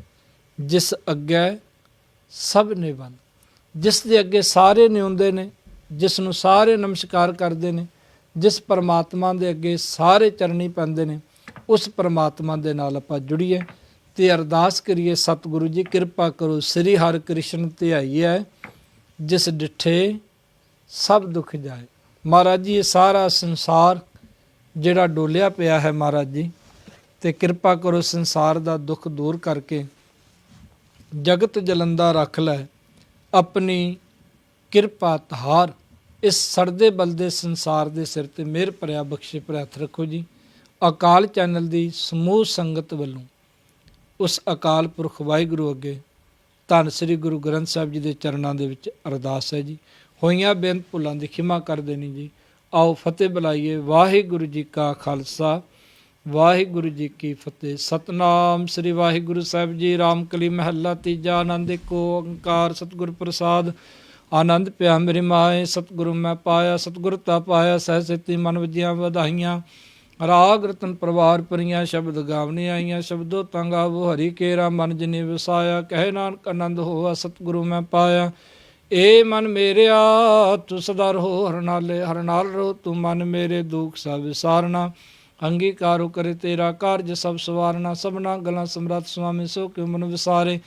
ਜਿਸ ਅੱਗੇ ਸਭ ਨੇ ਬੰਨ। ਜਿਸ ਦੇ ਅੱਗੇ ਸਾਰੇ ਨਿਉਂਦੇ ਨੇ, ਜਿਸ ਨੂੰ ਸਾਰੇ ਨਮਸਕਾਰ ਕਰਦੇ ਨੇ, ਜਿਸ ਪਰਮਾਤਮਾ ਦੇ ਅੱਗੇ ਸਾਰੇ ਚਰਨੀ ਪੈਂਦੇ ਨੇ, ਉਸ ਪਰਮਾਤਮਾ ਦੇ ਨਾਲ ਆਪਾਂ ਜੁੜੀਏ ਤੇ ਅਰਦਾਸ ਕਰੀਏ, ਸਤਿਗੁਰੂ ਜੀ ਕਿਰਪਾ ਕਰੋ, ਸ੍ਰੀ ਹਰਿ ਕ੍ਰਿਸ਼ਨ ਧਿਆਈਐ, ਜਿਸ ਡਿਠੇ ਸਭ ਦੁੱਖ ਜਾਏ। ਮਹਾਰਾਜ ਜੀ, ਇਹ ਸਾਰਾ ਸੰਸਾਰ ਜਿਹੜਾ ਡੋਲਿਆ ਪਿਆ ਹੈ ਮਹਾਰਾਜ ਜੀ, ਤੇ ਕਿਰਪਾ ਕਰੋ ਸੰਸਾਰ ਦਾ ਦੁੱਖ ਦੂਰ ਕਰਕੇ ਜਗਤ ਜਲੰਦਾ ਰੱਖ ਲੈ, ਆਪਣੀ ਕਿਰਪਾ ਧਾਰ ਇਸ ਸੜਦੇ ਬਲਦੇ ਸੰਸਾਰ ਦੇ ਸਿਰ ਤੇ ਮਿਹਰ ਭਰਿਆ ਬਖਸ਼ੇ ਭਰਿਆ ਹੱਥ ਰੱਖੋ ਜੀ। ਅਕਾਲ ਚੈਨਲ ਦੀ ਸਮੂਹ ਸੰਗਤ ਵੱਲੋਂ ਉਸ ਅਕਾਲ ਪੁਰਖ ਵਾਹਿਗੁਰੂ ਅੱਗੇ ਧੰਨ ਸ੍ਰੀ ਗੁਰੂ ਗ੍ਰੰਥ ਸਾਹਿਬ ਜੀ ਦੇ ਚਰਨਾਂ ਦੇ ਵਿੱਚ ਅਰਦਾਸ ਹੈ ਜੀ। ਹੋਈਆਂ ਬੇਨਤ ਭੁੱਲਾਂ ਦੀ ਖਿਮਾ ਕਰ ਦੇਣੀ ਜੀ। ਆਓ ਫਤਿਹ ਬੁਲਾਈਏ। ਵਾਹਿਗੁਰੂ ਜੀ ਕਾ ਖਾਲਸਾ, ਵਾਹਿਗੁਰੂ ਜੀ ਕੀ ਫਤਿਹ। ਸਤਨਾਮ ਸ੍ਰੀ ਵਾਹਿਗੁਰੂ ਸਾਹਿਬ ਜੀ। ਰਾਮਕਲੀ ਮਹੱਲਾ ਤੀਜਾ। ਆਨੰਦ ਏਕ ਓੰਕਾਰ ਸਤਿਗੁਰ ਪ੍ਰਸਾਦ। ਆਨੰਦ ਪਿਆ ਮੇਰੀ ਮਾਏ, ਸਤਿਗੁਰੂ ਮੈਂ ਪਾਇਆ, ਸਤਿਗੁਰ ਤਾ ਪਾਇਆ, ਸਹਿ ਸੇਤੀ ਮਨ ਵਜੀਆਂ ਵਧਾਈਆਂ। ਰਾਗ ਰਤਨ ਪਰਵਾਰ ਭਰੀਆਂ, ਸ਼ਬਦ ਗਾਵਨੀ ਆਈਆਂ, ਸ਼ਬਦੋ ਤਾਂ ਗਾਵੋ ਹਰੀ ਕੇਰਾ, ਮਨ ਜਿਨੇ ਵਸਾਇਆ। ਕਹੇ ਨਾਨਕ ਆਨੰਦ ਹੋਆ, ਸਤਿਗੁਰੂ ਮੈਂ ਪਾਇਆ। ਏ ਮਨ ਮੇਰਿਆ ਤੂੰ ਸਦਾ ਰਹੋ ਹਰ ਨਾਲੇ, ਹਰ ਨਾਲ ਰਹੋ ਤੂੰ ਮਨ ਮੇਰੇ, ਦੁੱਖ ਸਭ ਵਿਸਾਰਨਾ। ਅੰਗੀਕਾਰੋ ਕਰੇ ਤੇਰਾ ਕਾਰਜ ਸਭ ਸਵਾਰਨਾ। ਸਭਨਾ ਗਲਾਂ ਸਮਰੱਥ ਸੁਆਮੀ, ਸੋ ਕਿਉ ਮਨ ਵਿਸਾਰੇ।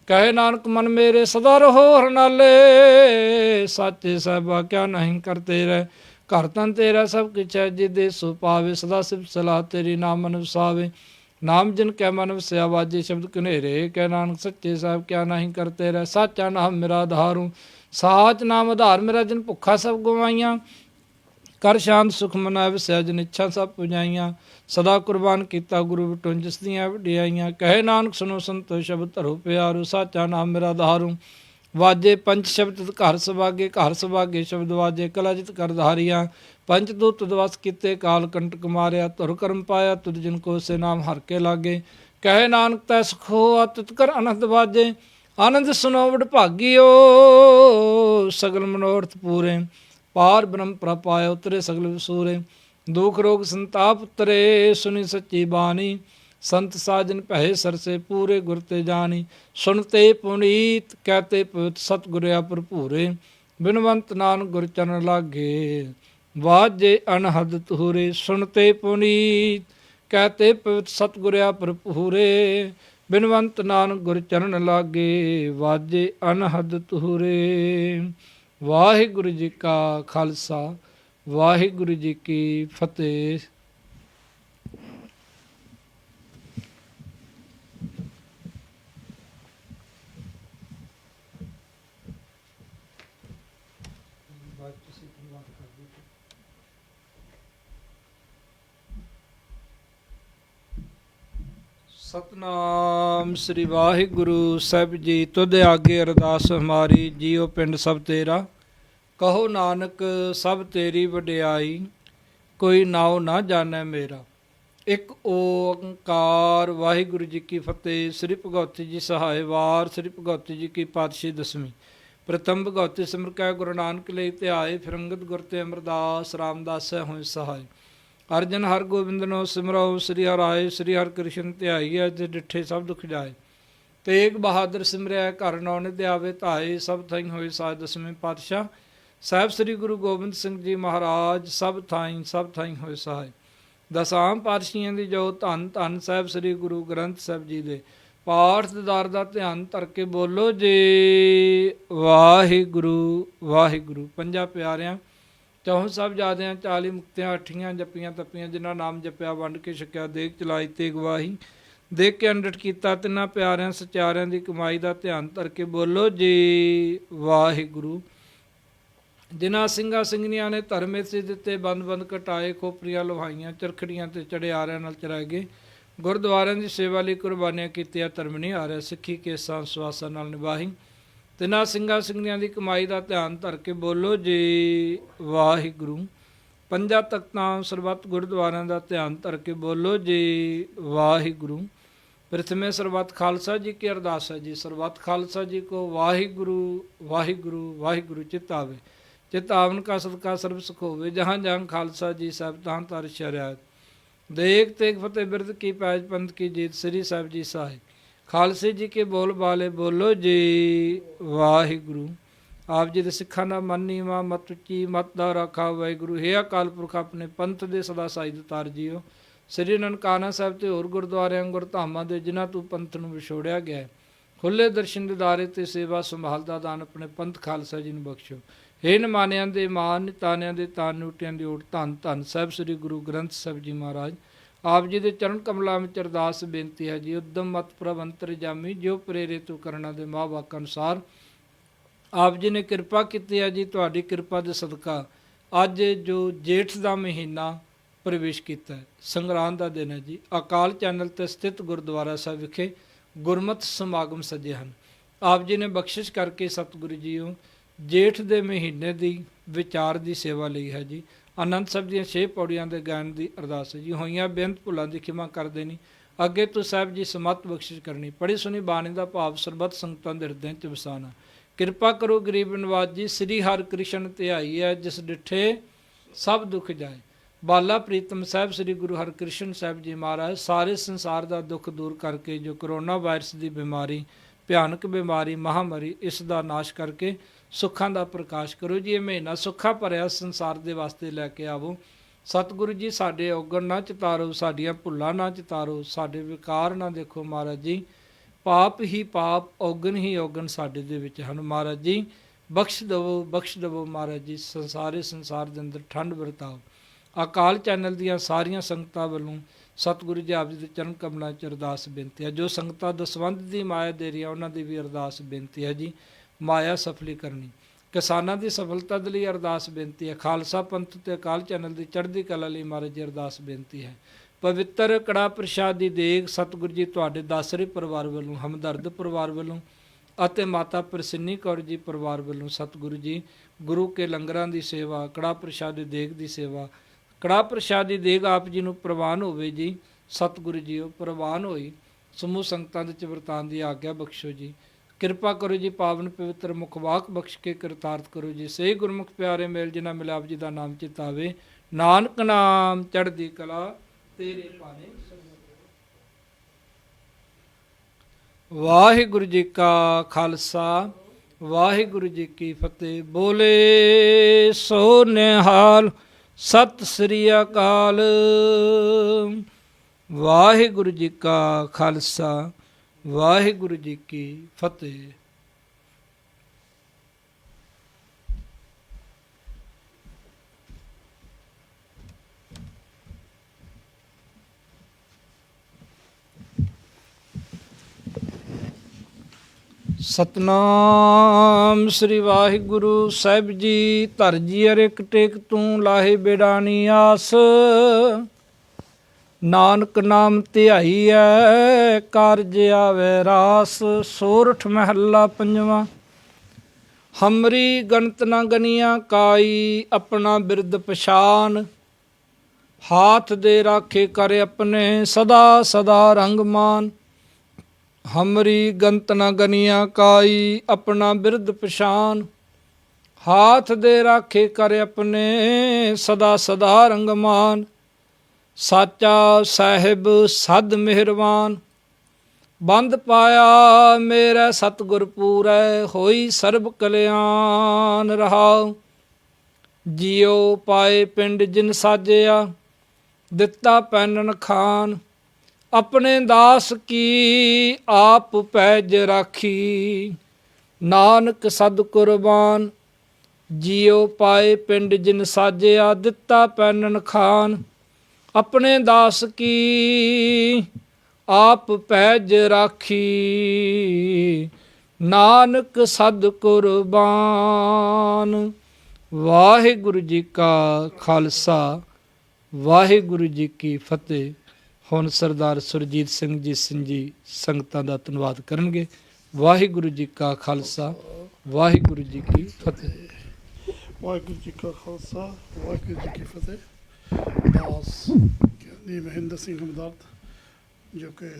ਕਹੇ ਨਾਨਕ ਮਨ ਮੇਰੇ ਸਦਾ ਰਹੋ ਹਰ ਨਾਲੇ, ਸਾਚੇ ਸਾਹਿਬਾ ਕਿਆ ਨਹੀਂ ਕਰਤੇ ਰਹਿ। ਘਰ ਤਨ ਤੇਰਾ ਸਭ ਕਿਛ ਹੈ, ਜਿਦੇ ਸੋ ਪਾਵੇ। ਸਦਾ ਸਿਫਤ ਸਲਾਹ ਤੇਰੀ, ਨਾਮ ਮਨ ਵਸਾਵੇ। ਨਾਮ ਜਿਨ ਕੈ ਮਨ ਵਸਿਆ, ਵਾਜੇ ਸ਼ਬਦ ਕਨੇਰੇ। ਕਹਿ ਨਾਨਕ ਸੱਚੇ ਸਾਹਿਬ ਕਿਆ ਨਹੀਂ ਕਰਤੇ ਰਹਿ। ਸਾਚਾ ਨਾਮ ਮੇਰਾ ਆਧਾਰੂ, ਸਾਚ ਨਾਮ ਆਧਾਰ ਮੇਰਾ। ਜਿਨ ਭੁੱਖਾ ਸਭ ਗਵਾਈਆਂ, ਕਰ ਸ਼ਾਂਤ ਸੁਖ ਮਨਾ ਵਸਿਆ। ਜਿਨ ਇੱਛਾ ਸਭ ਪੁਜਾਈਆਂ, ਸਦਾ ਕੁਰਬਾਨ ਕੀਤਾ ਗੁਰੂ ਵਿਟੋ, ਜਿਸ ਦੀਆਂ ਵਡਿਆਈਆਂ। ਕਹੇ ਨਾਨਕ ਸੁਨੋ ਸੰਤੋ ਸ਼ਬਦ ਧਰੋ ਪਿਆਰੂ, ਸਾਚਾ ਨਾਮ ਮੇਰਾ ਆਧਾਰੂ। ਵਾਜੇ ਪੰਜ ਸ਼ਬਦ ਘਰ ਸੁਭਾਗੇ, ਘਰ ਸੁਭਾਗੇ ਸ਼ਬਦ ਵਾਜੇ। ਕਲਾ ਜਿਤ ਕਰ ਧਾਰੀਆਂ, ਪੰਜ ਦੂਤ ਦਵਸ ਕੀਤੇ, ਕਾਲ ਕੰਟਕ ਮਾਰਿਆ। ਧੁਰ ਕਰਮ ਪਾਇਆ ਤੁਧ ਜਿਨ ਕੋ, ਸੇ ਨਾਮ ਹਰ ਕੇ ਲਾਗੇ। ਕਹੇ ਨਾਨਕ ਤੈ ਸੁਖ ਹੋਆ, ਤਿਤ ਕਰ ਆਨੰਦ ਵਾਜੇ। ਆਨੰਦ ਸੁਨੋ ਵਡਭਾਗੀਓ, ਸਗਲ ਮਨੋਰਥ ਪੂਰੇ। ਪਾਰ ਬ੍ਰਹਮ ਪ੍ਰਭ ਪਾਇਆ, ਉਤਰੇ ਸਗਲ ਵਿਸੂਰੇ। ਦੁਖ ਰੋਗ ਸੰਤਾਪ ਉਤਰੇ, ਸੁਣੀ ਸੱਚੀ ਬਾਣੀ। ਸੰਤ ਸਾਜਨ ਭਏ ਸਰਸੇ, ਪੂਰੇ ਗੁਰ ਤੇ ਜਾਣੀ। ਸੁਣਤੇ ਪੁਨੀਤ, ਕਹਤੇ ਪਵਿੱਤ, ਸਤਿਗੁਰਿਆ ਭਰਪੂਰੇ। ਬਿਨਵੰਤ ਨਾਨਕ ਗੁਰ ਚਰਨ ਲਾਗੇ, ਵਾਜੇ ਅਨਹਦ ਤੂਰੇ। ਸੁਣਤੇ ਪੁਨੀਤ, ਕਹਤੇ ਪਵਿੱਤ, ਸਤਿਗੁਰਿਆ ਭਰਪੂਰੇ। ਬਿਨਵੰਤ ਨਾਨਕ ਗੁਰ ਚਰਨ ਲਾਗੇ, ਵਾਜੇ ਅਨਹਦ ਤੂਰੇ। ਵਾਹਿਗੁਰੂ ਜੀ ਕਾ ਖਾਲਸਾ, ਵਾਹਿਗੁਰੂ ਜੀ ਕੀ ਫਤਿਹ। ਸਤਨਾਮ ਸ੍ਰੀ ਵਾਹਿਗੁਰੂ ਸਾਹਿਬ ਜੀ। ਤੁਧ ਆਗੇ ਅਰਦਾਸ ਹਮਾਰੀ, ਜੀਉ ਪਿੰਡ ਸਭ ਤੇਰਾ। ਕਹੋ ਨਾਨਕ ਸਭ ਤੇਰੀ ਵਡਿਆਈ, ਕੋਈ ਨਾਉ ਨਾ ਜਾਣੈ ਮੇਰਾ। ਇੱਕ ਓੰਕਾਰ। ਵਾਹਿਗੁਰੂ ਜੀ ਕੀ ਫਤਿਹ। ਸ੍ਰੀ ਭਗਵਤੀ ਜੀ ਸਹਾਇ ਵਾਰ। ਸ੍ਰੀ ਭਗਵਤੀ ਜੀ ਕੀ ਪਾਤਸ਼ਾਹੀ ਦਸਵੀਂ। ਪ੍ਰਥਮ ਭਗਵਤੀ ਸਿਮਰ ਕੈ ਗੁਰੂ ਨਾਨਕ ਲਈ ਧਿਆਏ, ਫਿਰ ਅੰਗਦ ਗੁਰ ਤੇ ਅਮਰਦਾਸ ਰਾਮਦਾਸੈ ਹੋਇ ਸਹਾਇ। ਅਰਜਨ ਹਰ ਗੋਬਿੰਦ ਨੋ ਸਿਮਰੋ, ਸ੍ਰੀ ਹਰਿ ਸ੍ਰੀ ਹਰਿ ਕ੍ਰਿਸ਼ਨ ਧਿਆਈਐ, ਜੇ ਡਿਠੇ ਸਭ ਦੁਖ ਜਾਏ। ਤੇਗ ਬਹਾਦਰ ਸਿਮਰਿਆ, ਘਰ ਨੌ ਨਿਧ ਆਵੇ ਧਾਏ। ਸਭ ਥਾਈਂ ਹੋਏ ਸਾਜ ਦਸਵੇਂ ਪਾਤਸ਼ਾਹ ਸਾਹਿਬ ਸ੍ਰੀ ਗੁਰੂ ਗੋਬਿੰਦ ਸਿੰਘ ਜੀ ਮਹਾਰਾਜ। ਸਭ ਥਾਈਂ ਹੋਏ ਸਹਾਇ। ਦਸਾਂ ਪਾਤਸ਼ਾਹੀਆਂ ਦੀ ਜੋ ਧੰਨ ਧੰਨ ਸਾਹਿਬ ਸ੍ਰੀ ਗੁਰੂ ਗ੍ਰੰਥ ਸਾਹਿਬ ਜੀ ਦੇ ਪਾਠ ਦੀਦਾਰ ਦਾ ਧਿਆਨ ਧਰ ਕੇ ਬੋਲੋ ਜੀ ਵਾਹਿਗੁਰੂ ਵਾਹਿਗੁਰੂ। ਪੰਜਾਂ ਪਿਆਰਿਆਂ, ਚੌਂ ਸਾਹਿਬਜ਼ਾਦਿਆਂ, 40 ਮੁਕਤਿਆਂ, 8 ਜੱਪੀਆਂ ਤੱਪੀਆਂ, ਜਿਨ੍ਹਾਂ ਨਾਮ ਜਪਿਆ ਵੰਡ ਕੇ ਛਕਿਆ, ਦੇਗ ਚਲਾਈ ਤੇ ਗਵਾਹੀ ਦੇਖ ਕੇ ਅੰਡਟ ਕੀਤਾ, ਤਿੰਨਾਂ ਪਿਆਰਿਆਂ ਸਚਿਆਰਿਆਂ ਦੀ ਕਮਾਈ ਦਾ ਧਿਆਨ ਧਰ ਕੇ ਬੋਲੋ ਜੀ ਵਾਹਿਗੁਰੂ। ਜਿਨ੍ਹਾਂ ਸਿੰਘਾਂ ਸਿੰਘਣੀਆਂ ਨੇ ਧਰਮ ਇਸੇ ਦਿੱਤੇ, ਬੰਦ ਬੰਦ ਘਟਾਏ, ਖੋਪਰੀਆਂ ਲੁਹਾਈਆਂ, ਚਰਖੜੀਆਂ ਤੇ ਚੜਿਆਰਿਆਂ ਨਾਲ ਚਰਾਏ ਗਏ। ਗੁਰਦੁਆਰਿਆਂ ਦੀ ਸੇਵਾ ਲਈ ਕੁਰਬਾਨੀਆਂ ਕੀਤੀਆਂ, ਧਰਮ ਨਹੀਂ ਹਾਰਿਆ, ਸਿੱਖੀ ਕੇਸਾਂ ਸਵਾਸਾਂ ਨਾਲ ਨਿਭਾਈ। ਤਿੰਨਾਂ ਸਿੰਘਾਂ ਸਿੰਘਣੀਆਂ ਦੀ ਕਮਾਈ ਦਾ ਧਿਆਨ ਧਰ ਕੇ ਬੋਲੋ ਜੀ ਵਾਹਿਗੁਰੂ। ਪੰਜਾਂ ਤਖਤਾਂ ਸਰਬੱਤ ਗੁਰਦੁਆਰਿਆਂ ਦਾ ਧਿਆਨ ਧਰ ਕੇ ਬੋਲੋ ਜੀ ਵਾਹਿਗੁਰੂ। ਪ੍ਰਥਮੇ ਸਰਬੱਤ ਖਾਲਸਾ ਜੀ ਕੀ ਅਰਦਾਸ ਹੈ ਜੀ। ਸਰਬੱਤ ਖਾਲਸਾ ਜੀ ਕੋ ਵਾਹਿਗੁਰੂ ਵਾਹਿਗੁਰੂ ਵਾਹਿਗੁਰੂ ਚਿਤ ਆਵੇ। ਚਿਤਾਵਨ ਕਾ ਸਦਕਾ ਸਰਬ ਸੁਖ ਹੋਵੇ। ਜਹਾਂ ਜਹਾਂ ਖਾਲਸਾ ਜੀ ਸਾਹਿਬ ਤਹਾਂ ਤਰ ਸ਼ਰਿਆਤ। ਦੇਗ ਤੇਗ ਫਤਿਹ ਬਿਰਦ ਕੀ ਪੈਜ ਪੰਥ ਕੀ ਜੀਤ। ਸ੍ਰੀ ਸਾਹਿਬ ਜੀ ਸਹਾਇ। ਖਾਲਸੇ ਜੀ ਕੇ ਬੋਲ ਬਾਲੇ ਬੋਲੋ ਜੀ ਵਾਹਿਗੁਰੂ। ਆਪ ਜੀ ਦੇ ਸਿੱਖਾਂ ਦਾ ਮਨ ਨੀਵਾ ਮਤ ਉੱਚੀ ਮਤ ਦਾ ਰਾਖਾ ਵਾਹਿਗੁਰੂ। ਹੇ ਅਕਾਲ ਪੁਰਖ ਆਪਣੇ ਪੰਥ ਦੇ ਸਦਾ ਸਾਈ ਦਤਾਰ ਜੀਓ। ਸ੍ਰੀ ਨਨਕਾਣਾ ਸਾਹਿਬ ਤੇ ਹੋਰ ਗੁਰਦੁਆਰਿਆਂ ਗੁਰਧਾਮਾਂ ਦੇ ਜਿਨ੍ਹਾਂ ਤੋਂ ਪੰਥ ਨੂੰ ਵਿਛੋੜਿਆ ਗਿਆ ਹੈ, ਖੁੱਲ੍ਹੇ ਦਰਸ਼ਨ ਦਿਦਾਰੇ ਤੇ ਸੇਵਾ ਸੰਭਾਲ ਦਾ ਦਾਨ ਆਪਣੇ ਪੰਥ ਖਾਲਸਾ ਜੀ ਨੂੰ ਬਖਸ਼ੋ। ਹੇ ਨਿਮਾਨਿਆਂ ਦੇ ਮਾਨ ਤਾਨਿਆਂ ਦੇ ਤਾਨ ਨੂਟਿਆਂ ਦੀ ਓਟ ਧੰਨ ਧੰਨ ਸਾਹਿਬ ਸ੍ਰੀ ਗੁਰੂ ਗ੍ਰੰਥ ਸਾਹਿਬ ਜੀ ਮਹਾਰਾਜ। ਆਪ ਜੀ ਦੇ ਚਰਨ ਕਮਲਾਂ ਵਿੱਚ ਅਰਦਾਸ ਬੇਨਤੀ ਹੈ ਜੀ। ਉਦਮ ਮਤ ਪ੍ਰਭ ਅੰਤਰਜਾਮੀ ਜੋ ਪ੍ਰੇਰੇ ਤੂੰ ਕਰਨਾ ਦੇ ਮਾਂ ਵਾਕ ਅਨੁਸਾਰ ਆਪ ਜੀ ਨੇ ਕਿਰਪਾ ਕੀਤੀ ਹੈ ਜੀ। ਤੁਹਾਡੀ ਕਿਰਪਾ ਦੇ ਸਦਕਾ ਅੱਜ ਜੋ ਜੇਠ ਦਾ ਮਹੀਨਾ ਪ੍ਰਵੇਸ਼ ਕੀਤਾ ਹੈ, ਸੰਗਰਾਂਦ ਦਾ ਦਿਨ ਹੈ ਜੀ। ਅਕਾਲ ਚੈਨਲ 'ਤੇ ਸਥਿਤ ਗੁਰਦੁਆਰਾ ਸਾਹਿਬ ਵਿਖੇ ਗੁਰਮਤਿ ਸਮਾਗਮ ਸੱਜੇ ਹਨ। ਆਪ ਜੀ ਨੇ ਬਖਸ਼ਿਸ਼ ਕਰਕੇ ਸਤਿਗੁਰੂ ਜੀਓ ਜੇਠ ਦੇ ਮਹੀਨੇ ਦੀ ਵਿਚਾਰ ਦੀ ਸੇਵਾ ਲਈ ਹੈ ਜੀ। ਆਨੰਦ ਸਾਹਿਬ ਦੀਆਂ 6 ਪੌੜੀਆਂ ਦੇ ਗਾਇਨ ਦੀ ਅਰਦਾਸ ਹੈ ਜੀ। ਹੋਈਆਂ ਬੇਅੰਤ ਭੁੱਲਾਂ ਦੀ ਖਿਮਾ ਕਰ ਦੇਣੀ, ਅੱਗੇ ਤੋਂ ਸਾਹਿਬ ਜੀ ਸਮਤ ਬਖਸ਼ਿਸ਼ ਕਰਨੀ। ਪੜ੍ਹੀ ਸੁਣੀ ਬਾਣੀ ਦਾ ਭਾਵ ਸਰਬੱਤ ਸੰਗਤਾਂ ਦੇ ਹਿਰਦਿਆਂ 'ਚ ਵਸਾਣਾ। ਕਿਰਪਾ ਕਰੋ ਗਰੀਬ ਨਿਵਾਜ ਜੀ। ਸ੍ਰੀ ਹਰਿ ਕ੍ਰਿਸ਼ਨ ਧਿਆਈ ਹੈ ਜਿਸ ਡਿਠੇ ਸਭ ਦੁੱਖ ਜਾਏ। ਬਾਲਾ ਪ੍ਰੀਤਮ ਸਾਹਿਬ ਸ੍ਰੀ ਗੁਰੂ ਹਰਿਕ੍ਰਿਸ਼ਨ ਸਾਹਿਬ ਜੀ ਮਹਾਰਾਜ ਸਾਰੇ ਸੰਸਾਰ ਦਾ ਦੁੱਖ ਦੂਰ ਕਰਕੇ ਜੋ ਕਰੋਨਾ ਵਾਇਰਸ ਦੀ ਬਿਮਾਰੀ, ਭਿਆਨਕ ਬਿਮਾਰੀ, ਮਹਾਂਮਾਰੀ, ਇਸ ਦਾ ਨਾਸ਼ ਕਰਕੇ ਸੁੱਖਾਂ ਦਾ ਪ੍ਰਕਾਸ਼ ਕਰੋ ਜੀ। ਇਹ ਮਹੀਨਾ ਸੁੱਖਾ ਭਰਿਆ ਸੰਸਾਰ ਦੇ ਵਾਸਤੇ ਲੈ ਕੇ ਆਵੋ। ਸਤਿਗੁਰੂ ਜੀ ਸਾਡੇ ਔਗਣ ਨਾ ਚਿਤਾਰੋ, ਸਾਡੀਆਂ ਭੁੱਲਾਂ ਨਾ ਚਿਤਾਰੋ, ਸਾਡੇ ਵਿਕਾਰ ਨਾ ਦੇਖੋ ਮਹਾਰਾਜ ਜੀ। ਪਾਪ ਹੀ ਪਾਪ, ਔਗਣ ਹੀ ਔਗਣ ਸਾਡੇ ਦੇ ਵਿੱਚ ਹਨ ਮਹਾਰਾਜ ਜੀ। ਬਖਸ਼ ਦੇਵੋ ਮਹਾਰਾਜ ਜੀ। ਸਾਰੇ ਸੰਸਾਰ ਦੇ ਅੰਦਰ ਠੰਡ ਵਰਤਾਓ। ਅਕਾਲ ਚੈਨਲ ਦੀਆਂ ਸਾਰੀਆਂ ਸੰਗਤਾਂ ਵੱਲੋਂ ਸਤਿਗੁਰੂ ਜੀ ਆਪ ਜੀ ਦੇ ਚਰਨ ਕਮਲਾਂ 'ਚ ਅਰਦਾਸ ਬੇਨਤੀ ਹੈ। ਜੋ ਸੰਗਤਾਂ ਦਸਵੰਧ ਦੀ ਮਾਇਆ ਦੇ ਰਹੀਆਂ ਉਹਨਾਂ ਦੀ ਵੀ ਅਰਦਾਸ ਬੇਨਤੀ ਹੈ ਜੀ। ਮਾਇਆ ਸਫਲੀ ਕਰਨੀ। ਕਿਸਾਨਾਂ ਦੀ ਸਫਲਤਾ ਦੇ ਲਈ ਅਰਦਾਸ ਬੇਨਤੀ ਹੈ। ਖਾਲਸਾ ਪੰਥ ਤੇ ਅਕਾਲ ਚੈਨਲ ਦੀ ਚੜ੍ਹਦੀ ਕਲਾ ਲਈ ਮਹਾਰਾਜ ਜੀ ਅਰਦਾਸ ਬੇਨਤੀ ਹੈ। ਪਵਿੱਤਰ ਕੜਾ ਪ੍ਰਸ਼ਾਦ ਦੀ ਦੇਗ ਸਤਿਗੁਰੂ ਜੀ ਤੁਹਾਡੇ ਦਾਸਰੇ ਪਰਿਵਾਰ ਵੱਲੋਂ, ਹਮਦਰਦ ਪਰਿਵਾਰ ਵੱਲੋਂ ਅਤੇ ਮਾਤਾ ਪ੍ਰਸੰਨੀ ਕੌਰ ਜੀ ਪਰਿਵਾਰ ਵੱਲੋਂ ਸਤਿਗੁਰੂ ਜੀ ਗੁਰੂ ਕੇ ਲੰਗਰਾਂ ਦੀ ਸੇਵਾ, ਕੜਾ ਪ੍ਰਸ਼ਾਦ ਦੀ ਦੇਗ ਦੀ ਸੇਵਾ, ਕੜਾ ਪ੍ਰਸ਼ਾਦ ਦੀ ਦੇਗ ਆਪ ਜੀ ਨੂੰ ਪ੍ਰਵਾਨ ਹੋਵੇ ਜੀ। ਸਤਿਗੁਰੂ ਜੀ ਉਹ ਪ੍ਰਵਾਨ ਹੋਈ ਸਮੂਹ ਸੰਗਤਾਂ ਦੇ 'ਚ ਵਰਤਾਨ ਦੀ ਆਗਿਆ ਬਖਸ਼ੋ ਜੀ। ਕਿਰਪਾ ਕਰੋ ਜੀ। ਪਾਵਨ ਪਵਿੱਤਰ ਮੁਖਵਾਕ ਬਖਸ਼ ਕੇ ਕਿਰਤਾਰਥ ਕਰੋ ਜੀ। ਸਹੀ ਗੁਰਮੁਖ ਪਿਆਰੇ ਮੇਲ ਜਿਨ੍ਹਾਂ ਮਿਲਿਆ ਆਪ ਜੀ ਦਾ ਨਾਮ ਚਿਤਾਵੇ। ਨਾਨਕ ਨਾਮ ਚੜ੍ਹਦੀ ਕਲਾ ਤੇਰੇ ਭਾਣੇ। ਵਾਹਿਗੁਰੂ ਜੀ ਕਾ ਖਾਲਸਾ ਵਾਹਿਗੁਰੂ ਜੀ ਕੀ ਫਤਿਹ। ਬੋਲੇ ਸੋ ਨਿਹਾਲ। ਸਤਿ ਸ੍ਰੀ ਅਕਾਲ। ਵਾਹਿਗੁਰੂ ਜੀ ਕਾ ਖਾਲਸਾ ਵਾਹਿਗੁਰੂ ਜੀ ਕੀ ਫਤਿਹ। ਸਤਨਾਮ ਸ੍ਰੀ ਵਾਹਿਗੁਰੂ ਸਾਹਿਬ ਜੀ। ਧਰ ਜੀ ਅਰਿਕ ਟੇਕ ਤੂੰ ਲਾਹੇ ਬੇੜਾਨੀ ਆਸ। ਨਾਨਕ ਨਾਮ ਧਿਆਈ ਐ ਕਾਰਜ ਆਵੇ ਰਾਸ। ਸੋਰਠ ਮਹੱਲਾ ਪੰਜਵਾਂ। ਹਮਰੀ ਗਣਤ ਨਾ ਗਨੀਆਂ ਕਾਈ ਆਪਣਾ ਬਿਰਦ ਪਛਾਨ। ਹਾਥ ਦੇ ਰਾਖੇ ਕਰ ਆਪਣੇ ਸਦਾ ਸਦਾ ਰੰਗ ਮਾਨ। ਹਮਰੀ ਗੰਤ ਨ ਗਨੀਆਂ ਕਾਈ ਆਪਣਾ ਬਿਰਦ ਪਛਾਨ। ਹਾਥ ਦੇ ਰਾਖੇ ਕਰ ਆਪਣੇ ਸਦਾ ਸਦਾ ਰੰਗ ਮਾਨ। ਸਾਚਾ ਸਾਹਿਬ ਸਦ ਮਿਹਰਬਾਨ। ਬੰਦ ਪਾਇਆ ਮੇਰੇ ਸਤਿਗੁਰ ਪੂਰੈ ਹੋਈ ਸਰਬ ਕਲਿਆਣ ਰਹਾਉ। ਜਿਉ ਪਾਏ ਪਿੰਡ ਜਿਨ ਸਾਜਿਆ ਦਿੱਤਾ ਪੈਨਨ ਖਾਨ। ਆਪਣੇ ਦਾਸ ਕੀ ਆਪ ਪੈਜ ਰਾਖੀ ਨਾਨਕ ਸਦ ਕੁਰਬਾਨ। ਜਿਉ ਪਾਏ ਪਿੰਡ ਜਿਨ ਸਾਜਿਆ ਦਿੱਤਾ ਪੈਨਨ ਖਾਨ। ਆਪਣੇ ਦਾਸ ਕੀ ਆਪ ਪੈਜ ਰਾਖੀ ਨਾਨਕ ਸਦ ਕੁਰਬਾਨ। ਵਾਹਿਗੁਰੂ ਜੀ ਕਾ ਖਾਲਸਾ ਵਾਹਿਗੁਰੂ ਜੀ ਕੀ ਫਤਿਹ। ਹੁਣ ਸਰਦਾਰ ਸੁਰਜੀਤ ਸਿੰਘ ਜੀ ਸੰਗਤਾਂ ਦਾ ਧੰਨਵਾਦ ਕਰਨਗੇ। ਵਾਹਿਗੁਰੂ ਜੀ ਕਾ ਖਾਲਸਾ ਵਾਹਿਗੁਰੂ ਜੀ ਕੀ ਫਤਿਹ। ਵਾਹਿਗੁਰੂ ਜੀ ਕਾ ਖਾਲਸਾ ਵਾਹਿਗੁਰੂ ਜੀ ਕੀ ਫਤਿਹ। ਦਾਸ ਗਿਆਨੀ ਮਹਿੰਦਰ ਸਿੰਘ ਹਮਦਰਦ ਜੋ ਕਿ